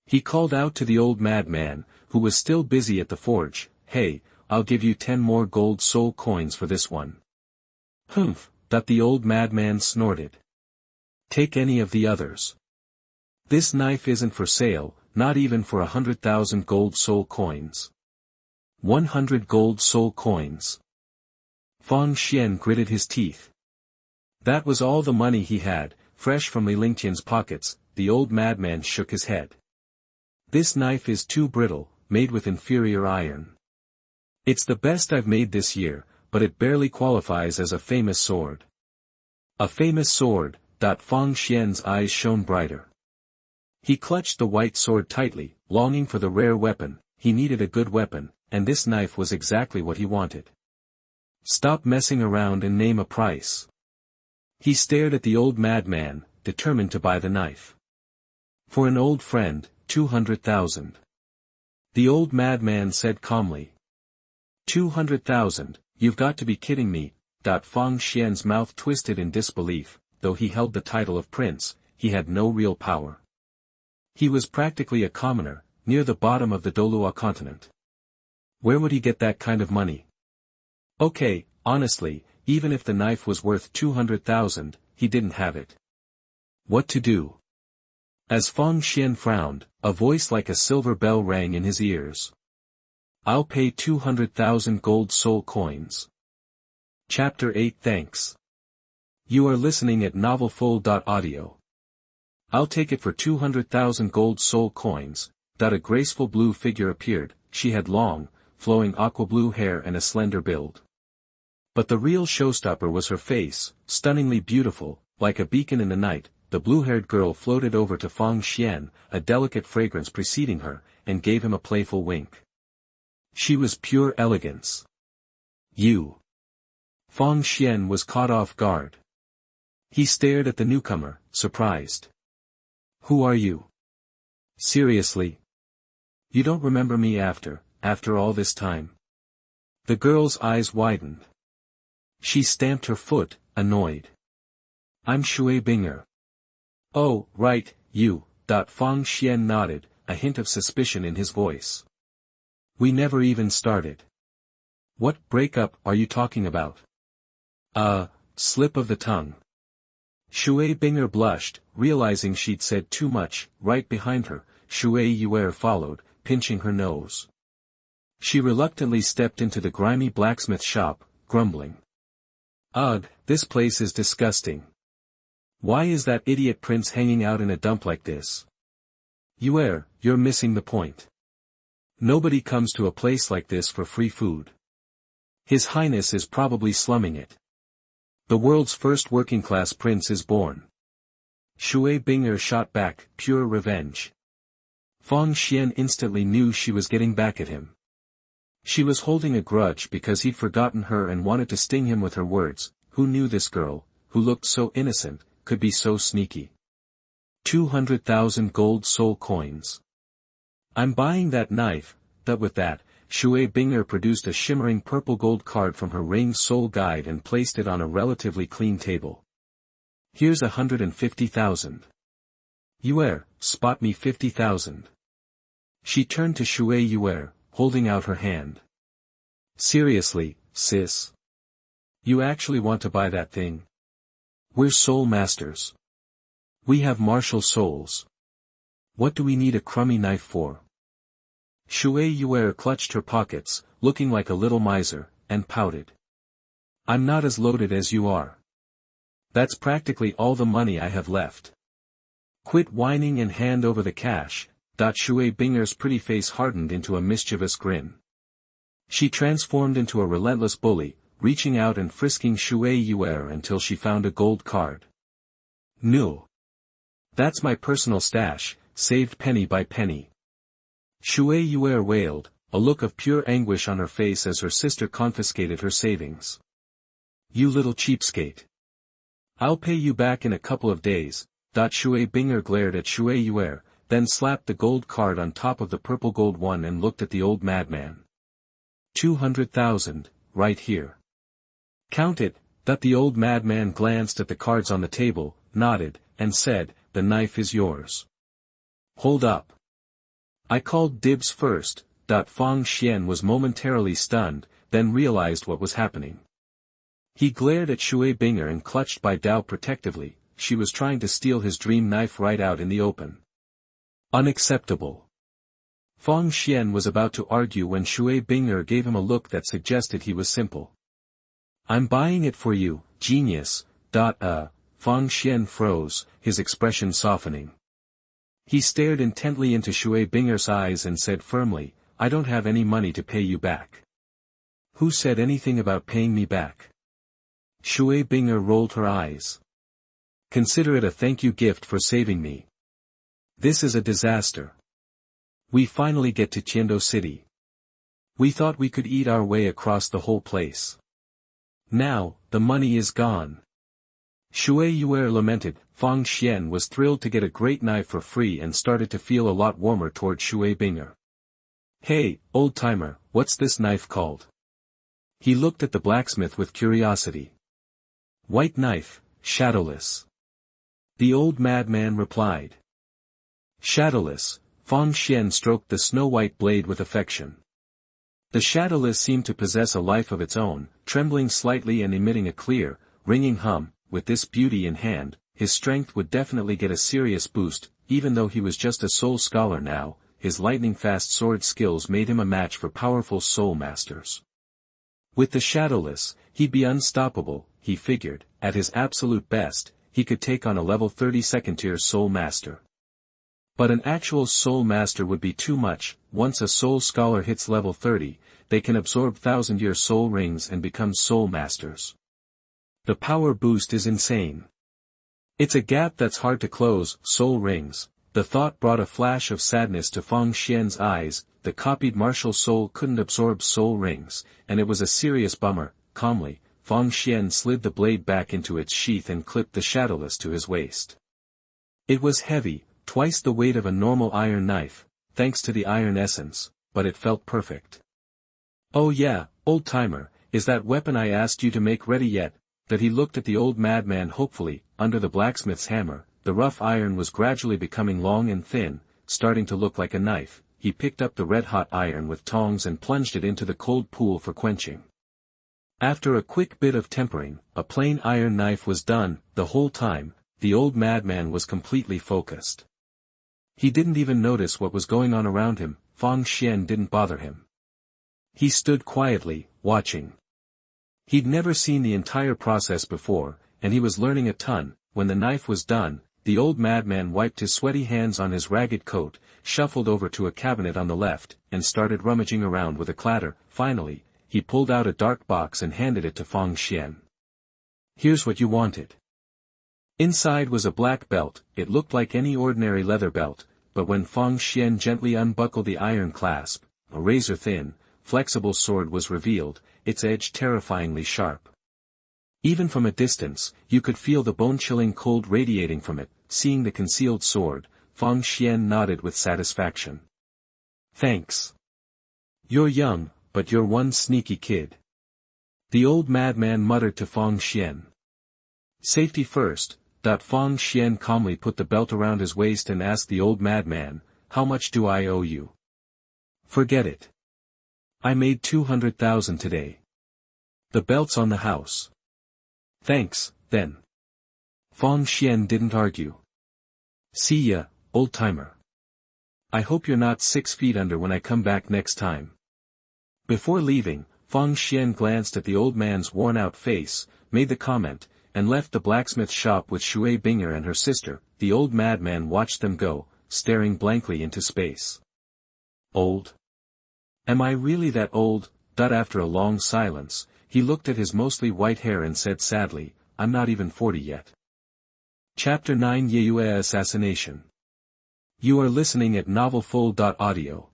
He called out to the old madman, who was still busy at the forge, "Hey, I'll give you 10 more gold soul coins for this one." "Humph," the old madman snorted. "Take any of the others. This knife isn't for sale, not even for 100,000 gold soul coins." 100 gold soul coins. Fang Xian gritted his teeth. That was all the money he had, fresh from Li Lingtian's pockets. The old madman shook his head. "This knife is too brittle, made with inferior iron. It's the best I've made this year, but it barely qualifies as a famous sword." "A famous sword?" Fang Xian's eyes shone brighter. He clutched the white sword tightly, longing for the rare weapon. He needed a good weapon, and this knife was exactly what he wanted. "Stop messing around and name a price." He stared at the old madman, determined to buy the knife. "For an old friend, 200,000. The old madman said calmly. 200,000, you've got to be kidding me. Fang Xian's mouth twisted in disbelief. Though he held the title of prince, he had no real power. He was practically a commoner, near the bottom of the Douluo Continent. Where would he get that kind of money? Okay, honestly, even if the knife was worth 200,000, he didn't have it. What to do? As Fang Xian frowned, a voice like a silver bell rang in his ears. "I'll pay 200,000 gold soul coins." Chapter 8. Thanks. You are listening at novelfull.audio. I'll take it for 200,000 gold soul coins. A graceful blue figure appeared. She had long, flowing aqua-blue hair and a slender build. But the real showstopper was her face, stunningly beautiful, like a beacon in the night. The blue-haired girl floated over to Fang Xian, a delicate fragrance preceding her, and gave him a playful wink. She was pure elegance. "You." Fang Xian was caught off guard. He stared at the newcomer, surprised. "Who are you? Seriously? You don't remember me after all this time?" The girl's eyes widened. She stamped her foot, annoyed. "I'm Shui Binger." "Oh, right, you." Fang Xian nodded, a hint of suspicion in his voice. "We never even started. What breakup are you talking about? Slip of the tongue. Shui Binger blushed, realizing she'd said too much. Right behind her, Yeyue followed, pinching her nose. She reluctantly stepped into the grimy blacksmith shop, grumbling. Ugh, this place is disgusting. Why is that idiot prince hanging out in a dump like this? Yeyue, you're missing the point. Nobody comes to a place like this for free food. His Highness is probably slumming it. The world's first working-class prince is born. Shui Binger shot back, pure revenge. Fang Xian instantly knew she was getting back at him. She was holding a grudge because he'd forgotten her and wanted to sting him with her words. Who knew this girl, who looked so innocent, could be so sneaky? 200,000 gold soul coins. I'm buying that knife. That with that, Shui Binger produced a shimmering purple gold card from her ring soul guide and placed it on a relatively clean table. Here's 150,000. Yeyue, spot me 50,000. She turned to Yeyue, holding out her hand. Seriously, sis? You actually want to buy that thing? We're soul masters. We have martial souls. What do we need a crummy knife for? Yeyue clutched her pockets, looking like a little miser, and pouted. I'm not as loaded as you are. That's practically all the money I have left. Quit whining and hand over the cash. Shui Binger's pretty face hardened into a mischievous grin. She transformed into a relentless bully, reaching out and frisking Yeyue until she found a gold card. No. That's my personal stash, saved penny by penny. Yeyue wailed, a look of pure anguish on her face as her sister confiscated her savings. You little cheapskate. I'll pay you back in a couple of days. Shui Binger glared at Yeyue, then slapped the gold card on top of the purple gold one and looked at the old madman. 200,000, right here. Count it. The old madman glanced at the cards on the table, nodded, and said, the knife is yours. Hold up. I called dibs first. Fang Xian was momentarily stunned, then realized what was happening. He glared at Shui Binger and clutched by Dao protectively. She was trying to steal his dream knife right out in the open. Unacceptable. Fang Xian was about to argue when Shui Binger gave him a look that suggested he was simple. I'm buying it for you, genius. Fang Xian froze, his expression softening. He stared intently into Shui Binger's eyes and said firmly, I don't have any money to pay you back. Who said anything about paying me back? Shui Binger rolled her eyes. Consider it a thank you gift for saving me. This is a disaster. We finally get to Tiandou City. We thought we could eat our way across the whole place. Now, the money is gone. Yeyue lamented. Fang Xian was thrilled to get a great knife for free and started to feel a lot warmer toward Shui Binger. Hey, old-timer, what's this knife called? He looked at the blacksmith with curiosity. White knife, shadowless. The old madman replied. Shadowless. Fang Xian stroked the snow-white blade with affection. The shadowless seemed to possess a life of its own, trembling slightly and emitting a clear, ringing hum. With this beauty in hand, his strength would definitely get a serious boost. Even though he was just a soul scholar now, his lightning-fast sword skills made him a match for powerful soul masters. With the shadowless, he'd be unstoppable, he figured. At his absolute best, he could take on a level 30 second-tier soul master. But an actual soul master would be too much. Once a soul scholar hits level 30, they can absorb 1,000-year soul rings and become soul masters. The power boost is insane. It's a gap that's hard to close. Soul rings. The thought brought a flash of sadness to Fang Xian's eyes. The copied martial soul couldn't absorb soul rings, and it was a serious bummer. Calmly, Fang Xian slid the blade back into its sheath and clipped the shadowless to his waist. It was heavy, twice the weight of a normal iron knife, thanks to the iron essence, but it felt perfect. Oh yeah, old-timer, is that weapon I asked you to make ready yet? That he looked at the old madman hopefully. Under the blacksmith's hammer, the rough iron was gradually becoming long and thin, starting to look like a knife. He picked up the red-hot iron with tongs and plunged it into the cold pool for quenching. After a quick bit of tempering, a plain iron knife was done. The whole time, the old madman was completely focused. He didn't even notice what was going on around him. Fang Xian didn't bother him. He stood quietly, watching. He'd never seen the entire process before, and he was learning a ton. When the knife was done, the old madman wiped his sweaty hands on his ragged coat, shuffled over to a cabinet on the left, and started rummaging around with a clatter. Finally, he pulled out a dark box and handed it to Fang Xian. "Here's what you wanted." Inside was a black belt. It looked like any ordinary leather belt, but when Fang Xian gently unbuckled the iron clasp, a razor-thin, flexible sword was revealed, its edge terrifyingly sharp. Even from a distance, you could feel the bone-chilling cold radiating from it. Seeing the concealed sword, Fang Xian nodded with satisfaction. "Thanks. You're young, but you're one sneaky kid." The old madman muttered to Fang Xian. "Safety first." Fang Xian calmly put the belt around his waist and asked the old madman, "How much do I owe you?" "Forget it. I made 200,000 today. The belt's on the house." "Thanks, then." Fang Xian didn't argue. "See ya, old-timer. I hope you're not 6 feet under when I come back next time." Before leaving, Fang Xian glanced at the old man's worn-out face, made the comment, and left the blacksmith shop with Shui Binger and her sister. The old madman watched them go, staring blankly into space. "Old? Am I really that old?" After a long silence, he looked at his mostly white hair and said sadly, "I'm not even 40 yet." Chapter 9 Yeyue Assassination. You are listening at novelfull.audio.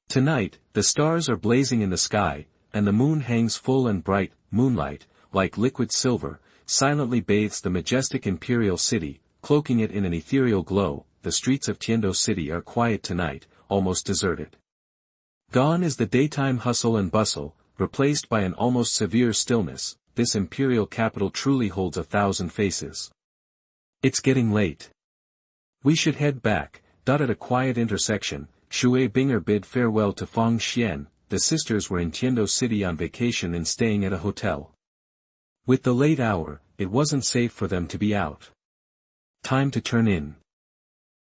Tonight, the stars are blazing in the sky, and the moon hangs full and bright. Moonlight, like liquid silver, silently bathes the majestic imperial city, cloaking it in an ethereal glow. The streets of Tiandou city are quiet tonight, almost deserted. Gone is the daytime hustle and bustle, replaced by an almost severe stillness. This imperial capital truly holds 1,000 faces. It's getting late. We should head back. At a quiet intersection, Shui Binger bid farewell to Fang Xian. The sisters were in Tiandou city on vacation and staying at a hotel. With the late hour, it wasn't safe for them to be out. Time to turn in.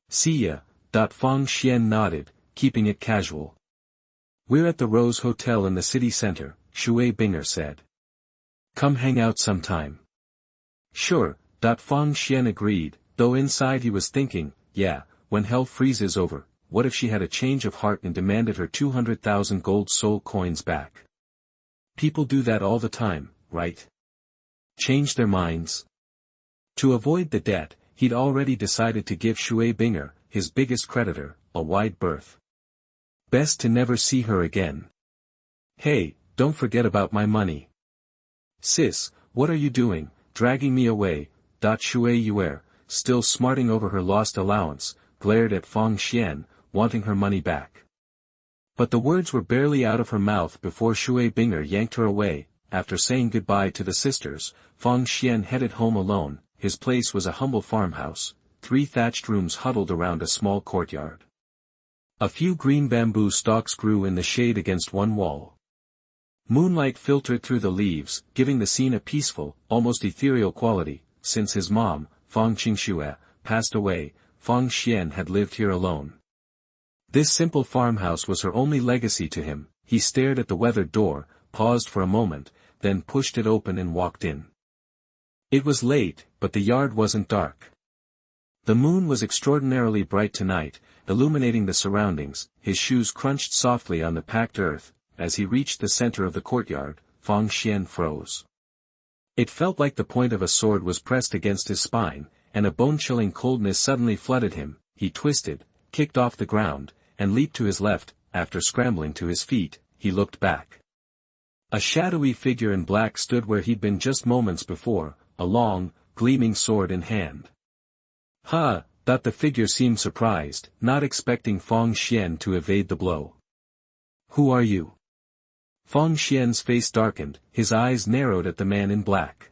"See ya." Fang Xian nodded, keeping it casual. "We're at the Rose Hotel in the city center," Shui Binger said. "Come hang out sometime." "Sure." Fang Xian agreed, though inside he was thinking, yeah, when hell freezes over, what if she had a change of heart and demanded her 200,000 gold soul coins back? People do that all the time, right? Change their minds. To avoid the debt, he'd already decided to give Shui Binger, his biggest creditor, a wide berth. Best to never see her again. "Hey, don't forget about my money." "Sis, what are you doing, dragging me away?" Yeyue, still smarting over her lost allowance, glared at Fang Xian, wanting her money back. But the words were barely out of her mouth before Shui Binger yanked her away. After saying goodbye to the sisters, Fang Xian headed home alone. His place was a humble farmhouse, 3 thatched rooms huddled around a small courtyard. A few green bamboo stalks grew in the shade against one wall. Moonlight filtered through the leaves, giving the scene a peaceful, almost ethereal quality. Since his mom, Fang Qingxue, passed away, Fang Xian had lived here alone. This simple farmhouse was her only legacy to him. He stared at the weathered door, paused for a moment, then pushed it open and walked in. It was late, but the yard wasn't dark. The moon was extraordinarily bright tonight, illuminating the surroundings. His shoes crunched softly on the packed earth. As he reached the center of the courtyard, Fang Xian froze. It felt like the point of a sword was pressed against his spine, and a bone-chilling coldness suddenly flooded him. He twisted, kicked off the ground, and leaped to his left. After scrambling to his feet, he looked back. A shadowy figure in black stood where he'd been just moments before, a long, gleaming sword in hand. "Ha!" The figure seemed surprised, not expecting Fang Xian to evade the blow. "Who are you?" Fang Xian's face darkened, his eyes narrowed at the man in black.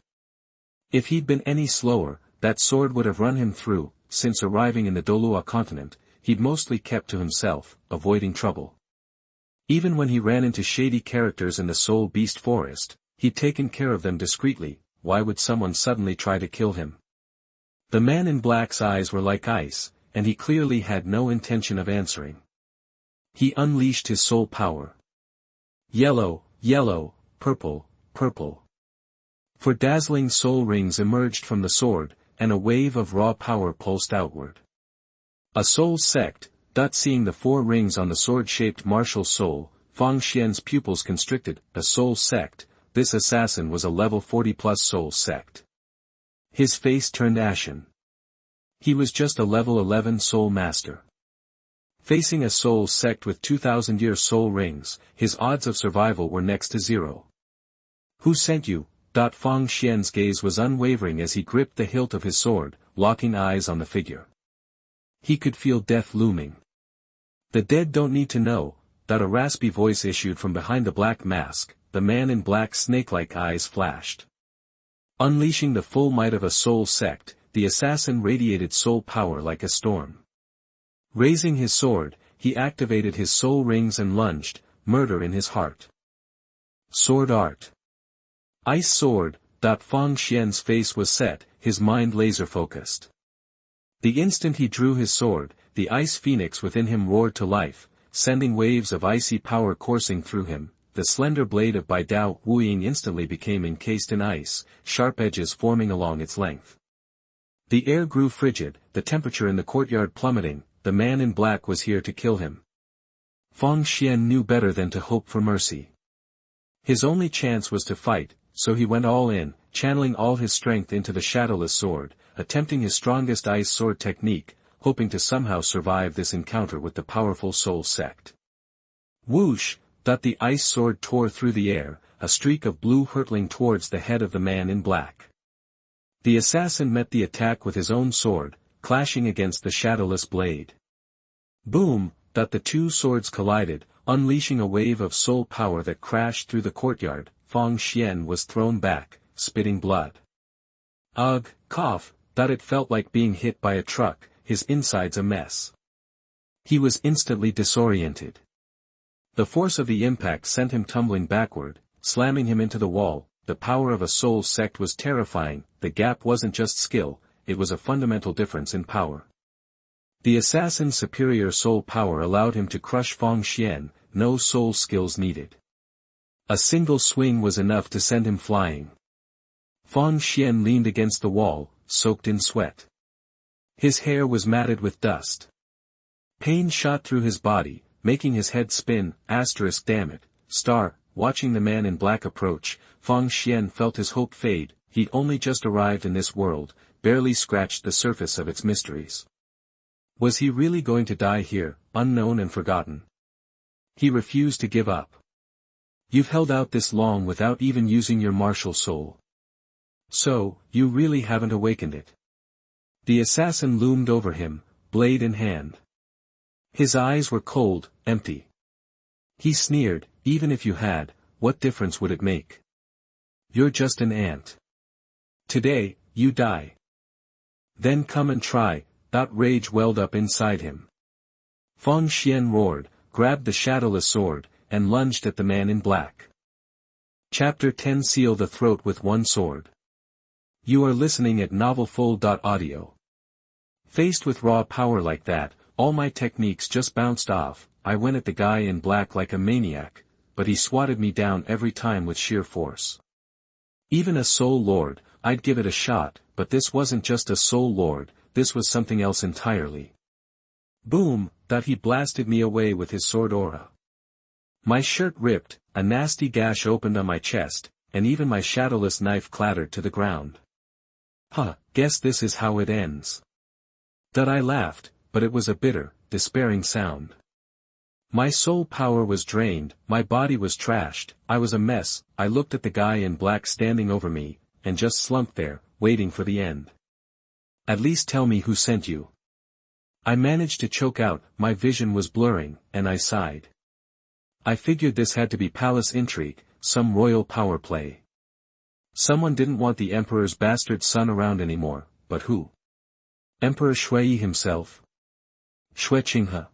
If he'd been any slower, that sword would have run him through. Since arriving in the Douluo Continent, he'd mostly kept to himself, avoiding trouble. Even when he ran into shady characters in the Soul Beast Forest, He'd taken care of them discreetly, why would someone suddenly try to kill him? The man in black's eyes were like ice, and he clearly had no intention of answering. He unleashed his soul power. Yellow, yellow, purple, purple. Four dazzling soul rings emerged from the sword, and a wave of raw power pulsed outward. A soul sect. Seeing the 4 rings on the sword-shaped martial soul, Fang Xian's pupils constricted. A soul sect. This assassin was a level 40+ soul sect. His face turned ashen. He was just a level 11 soul master. Facing a soul sect with 2,000-year soul rings, his odds of survival were next to 0. Who sent you? Fang Xian's gaze was unwavering as he gripped the hilt of his sword, locking eyes on the figure. He could feel death looming. The dead don't need to know. A raspy voice issued from behind the black mask. The man in black's snake-like eyes flashed. Unleashing the full might of a soul sect, the assassin radiated soul power like a storm. Raising his sword, he activated his soul rings and lunged, murder in his heart. Sword art. Ice sword. Fang Xian's face was set, his mind laser-focused. The instant he drew his sword, the ice phoenix within him roared to life, sending waves of icy power coursing through him. The slender blade of Bai Dao Wuying instantly became encased in ice, sharp edges forming along its length. The air grew frigid, the temperature in the courtyard plummeting. The man in black was here to kill him. Fang Xian knew better than to hope for mercy. His only chance was to fight, so he went all in, channeling all his strength into the shadowless sword, attempting his strongest ice sword technique, hoping to somehow survive this encounter with the powerful soul sect. Whoosh! The ice sword tore through the air, a streak of blue hurtling towards the head of the man in black. The assassin met the attack with his own sword, clashing against the shadowless blade. Boom! The 2 swords collided, unleashing a wave of soul power that crashed through the courtyard. Fang Xian was thrown back, spitting blood. Ugh, cough! It felt like being hit by a truck, his insides a mess. He was instantly disoriented. The force of the impact sent him tumbling backward, slamming him into the wall. The power of a soul sect was terrifying. The gap wasn't just skill, it was a fundamental difference in power. The assassin's superior soul power allowed him to crush Fang Xian, no soul skills needed. A single swing was enough to send him flying. Fang Xian leaned against the wall, soaked in sweat. His hair was matted with dust. Pain shot through his body, making his head spin. Damn it, watching the man in black approach, Fang Xian felt his hope fade. He'd only just arrived in this world, barely scratched the surface of its mysteries. Was he really going to die here, unknown and forgotten? He refused to give up. You've held out this long without even using your martial soul. So, you really haven't awakened it. The assassin loomed over him, blade in hand. His eyes were cold, empty. He sneered, even if you had, what difference would it make? You're just an ant. Today, you die. Then come and try. Rage welled up inside him. Fang Xian roared, grabbed the shadowless sword, and lunged at the man in black. Chapter 10 Seal the throat with one sword. You are listening at NovelFull.audio. Faced with raw power like that, all my techniques just bounced off. I went at the guy in black like a maniac, but he swatted me down every time with sheer force. Even a soul lord, I'd give it a shot, but this wasn't just a soul lord, this was something else entirely. Boom! He blasted me away with his sword aura. My shirt ripped, a nasty gash opened on my chest, and even my shadowless knife clattered to the ground. Guess this is how it ends. I laughed, but it was a bitter, despairing sound. My soul power was drained, my body was trashed, I was a mess. I looked at the guy in black standing over me, and just slumped there, waiting for the end. At least tell me who sent you. I managed to choke out, my vision was blurring, and I sighed. I figured this had to be palace intrigue, some royal power play. Someone didn't want the emperor's bastard son around anymore, but who? Emperor Shui himself? Shui Qinghe?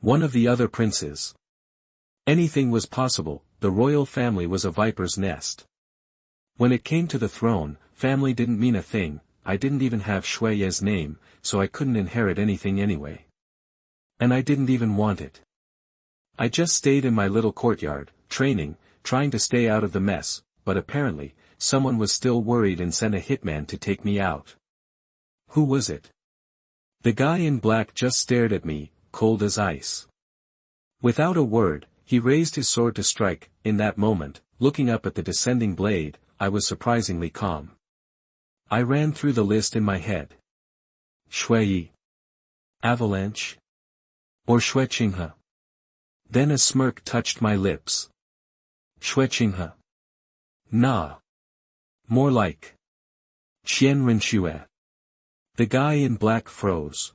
One of the other princes? Anything was possible. the royal family was a viper's nest. When it came to the throne, family didn't mean a thing. I didn't even have Yeyue's name, so I couldn't inherit anything anyway. And I didn't even want it. I just stayed in my little courtyard, training, trying to stay out of the mess, but apparently, someone was still worried and sent a hitman to take me out. Who was it? The guy in black just stared at me, cold as ice. Without a word, he raised his sword to strike. In that moment, looking up at the descending blade, I was surprisingly calm. I ran through the list in my head. Shui. Avalanche. Or Shui Qinghe. Then a smirk touched my lips. Shui Qinghe. Nah. More like. Qianrenxue. The guy in black froze.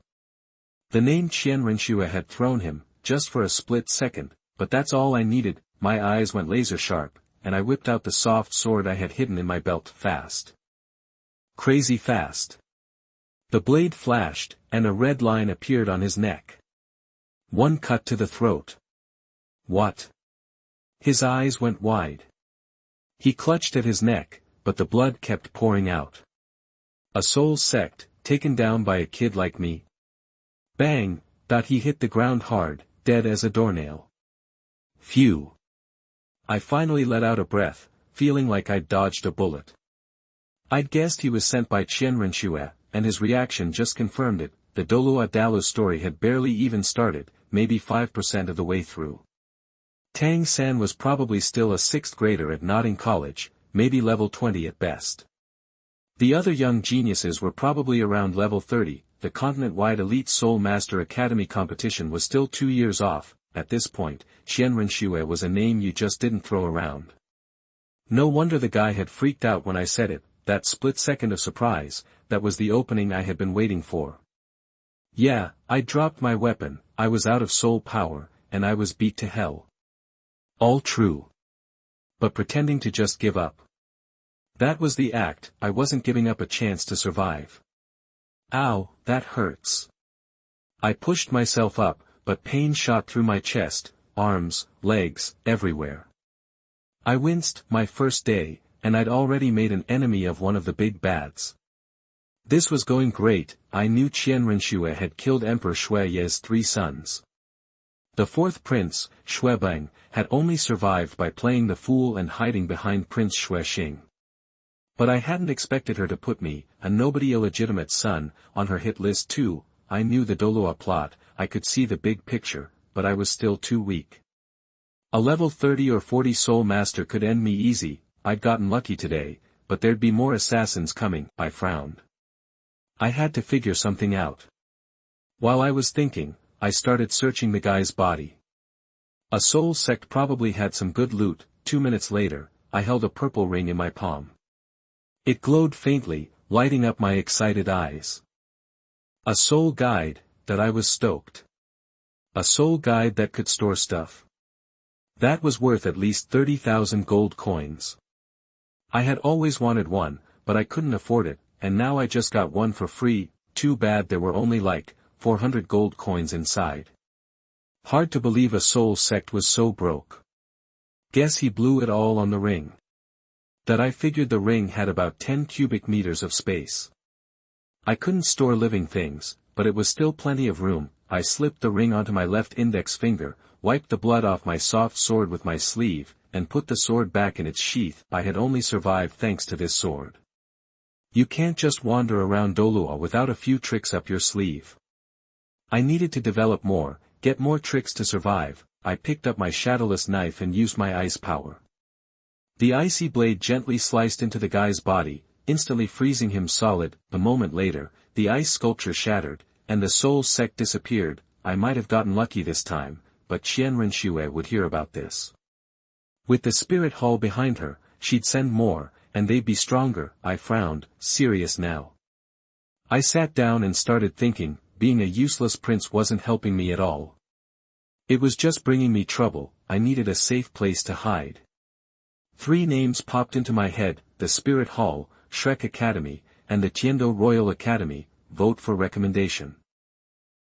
The name Qianrenxue had thrown him, just for a split second, but that's all I needed. My eyes went laser sharp, and I whipped out the soft sword I had hidden in my belt fast. Crazy fast. The blade flashed, and a red line appeared on his neck. One cut to the throat. What? His eyes went wide. He clutched at his neck, but the blood kept pouring out. A soul sect, taken down by a kid like me. Bang, that he hit the ground hard, dead as a doornail. Phew. I finally let out a breath, feeling like I'd dodged a bullet. I'd guessed he was sent by Qianrenxue, and his reaction just confirmed it. The DouluoDalu story had barely even started, maybe 5% of the way through. Tang San was probably still a 6th grader at Notting College, maybe level 20 at best. The other young geniuses were probably around level 30, the continent-wide Elite Soul Master Academy competition was still 2 years off. At this point, Qianrenxue was a name you just didn't throw around. No wonder the guy had freaked out when I said it, that split second of surprise, that was the opening I had been waiting for. Yeah, I dropped my weapon, I was out of soul power, and I was beat to hell. All true. But pretending to just give up. That was the act. I wasn't giving up a chance to survive. Ow, that hurts. I pushed myself up, but pain shot through my chest, arms, legs, everywhere. I winced. My first day, and I'd already made an enemy of one of the big bads. This was going great. I knew Qianrenxue had killed Emperor Shui's 3 sons. The 4th prince, Shuibang, had only survived by playing the fool and hiding behind Prince Shuixing. But I hadn't expected her to put me, a nobody illegitimate son, on her hit list too. I knew the Douluo plot, I could see the big picture, but I was still too weak. A level 30 or 40 soul master could end me easy. I'd gotten lucky today, but there'd be more assassins coming. I frowned. I had to figure something out. While I was thinking, I started searching the guy's body. A soul sect probably had some good loot. 2 minutes later, I held a purple ring in my palm. It glowed faintly, lighting up my excited eyes. A soul guide, that I was stoked. A soul guide that could store stuff. That was worth at least 30,000 gold coins. I had always wanted one, but I couldn't afford it, and now I just got one for free. Too bad there were only like 400 gold coins inside. Hard to believe a soul sect was so broke. Guess he blew it all on the ring. That I figured the ring had about 10 cubic meters of space. I couldn't store living things, but it was still plenty of room. I slipped the ring onto my left index finger, wiped the blood off my soft sword with my sleeve, and put the sword back in its sheath. I had only survived thanks to this sword. You can't just wander around Douluo without a few tricks up your sleeve. I needed to develop more, get more tricks to survive. I picked up my shadowless knife and used my ice power. The icy blade gently sliced into the guy's body, instantly freezing him solid. A moment later, the ice sculpture shattered, and the soul sect disappeared. I might have gotten lucky this time, but Qianrenxue would hear about this. With the spirit hall behind her, she'd send more, and they'd be stronger. I frowned, serious now. I sat down and started thinking. Being a useless prince wasn't helping me at all. It was just bringing me trouble. I needed a safe place to hide. 3 names popped into my head: the Spirit Hall, Shrek Academy, and the Tiandou Royal Academy. Vote for recommendation.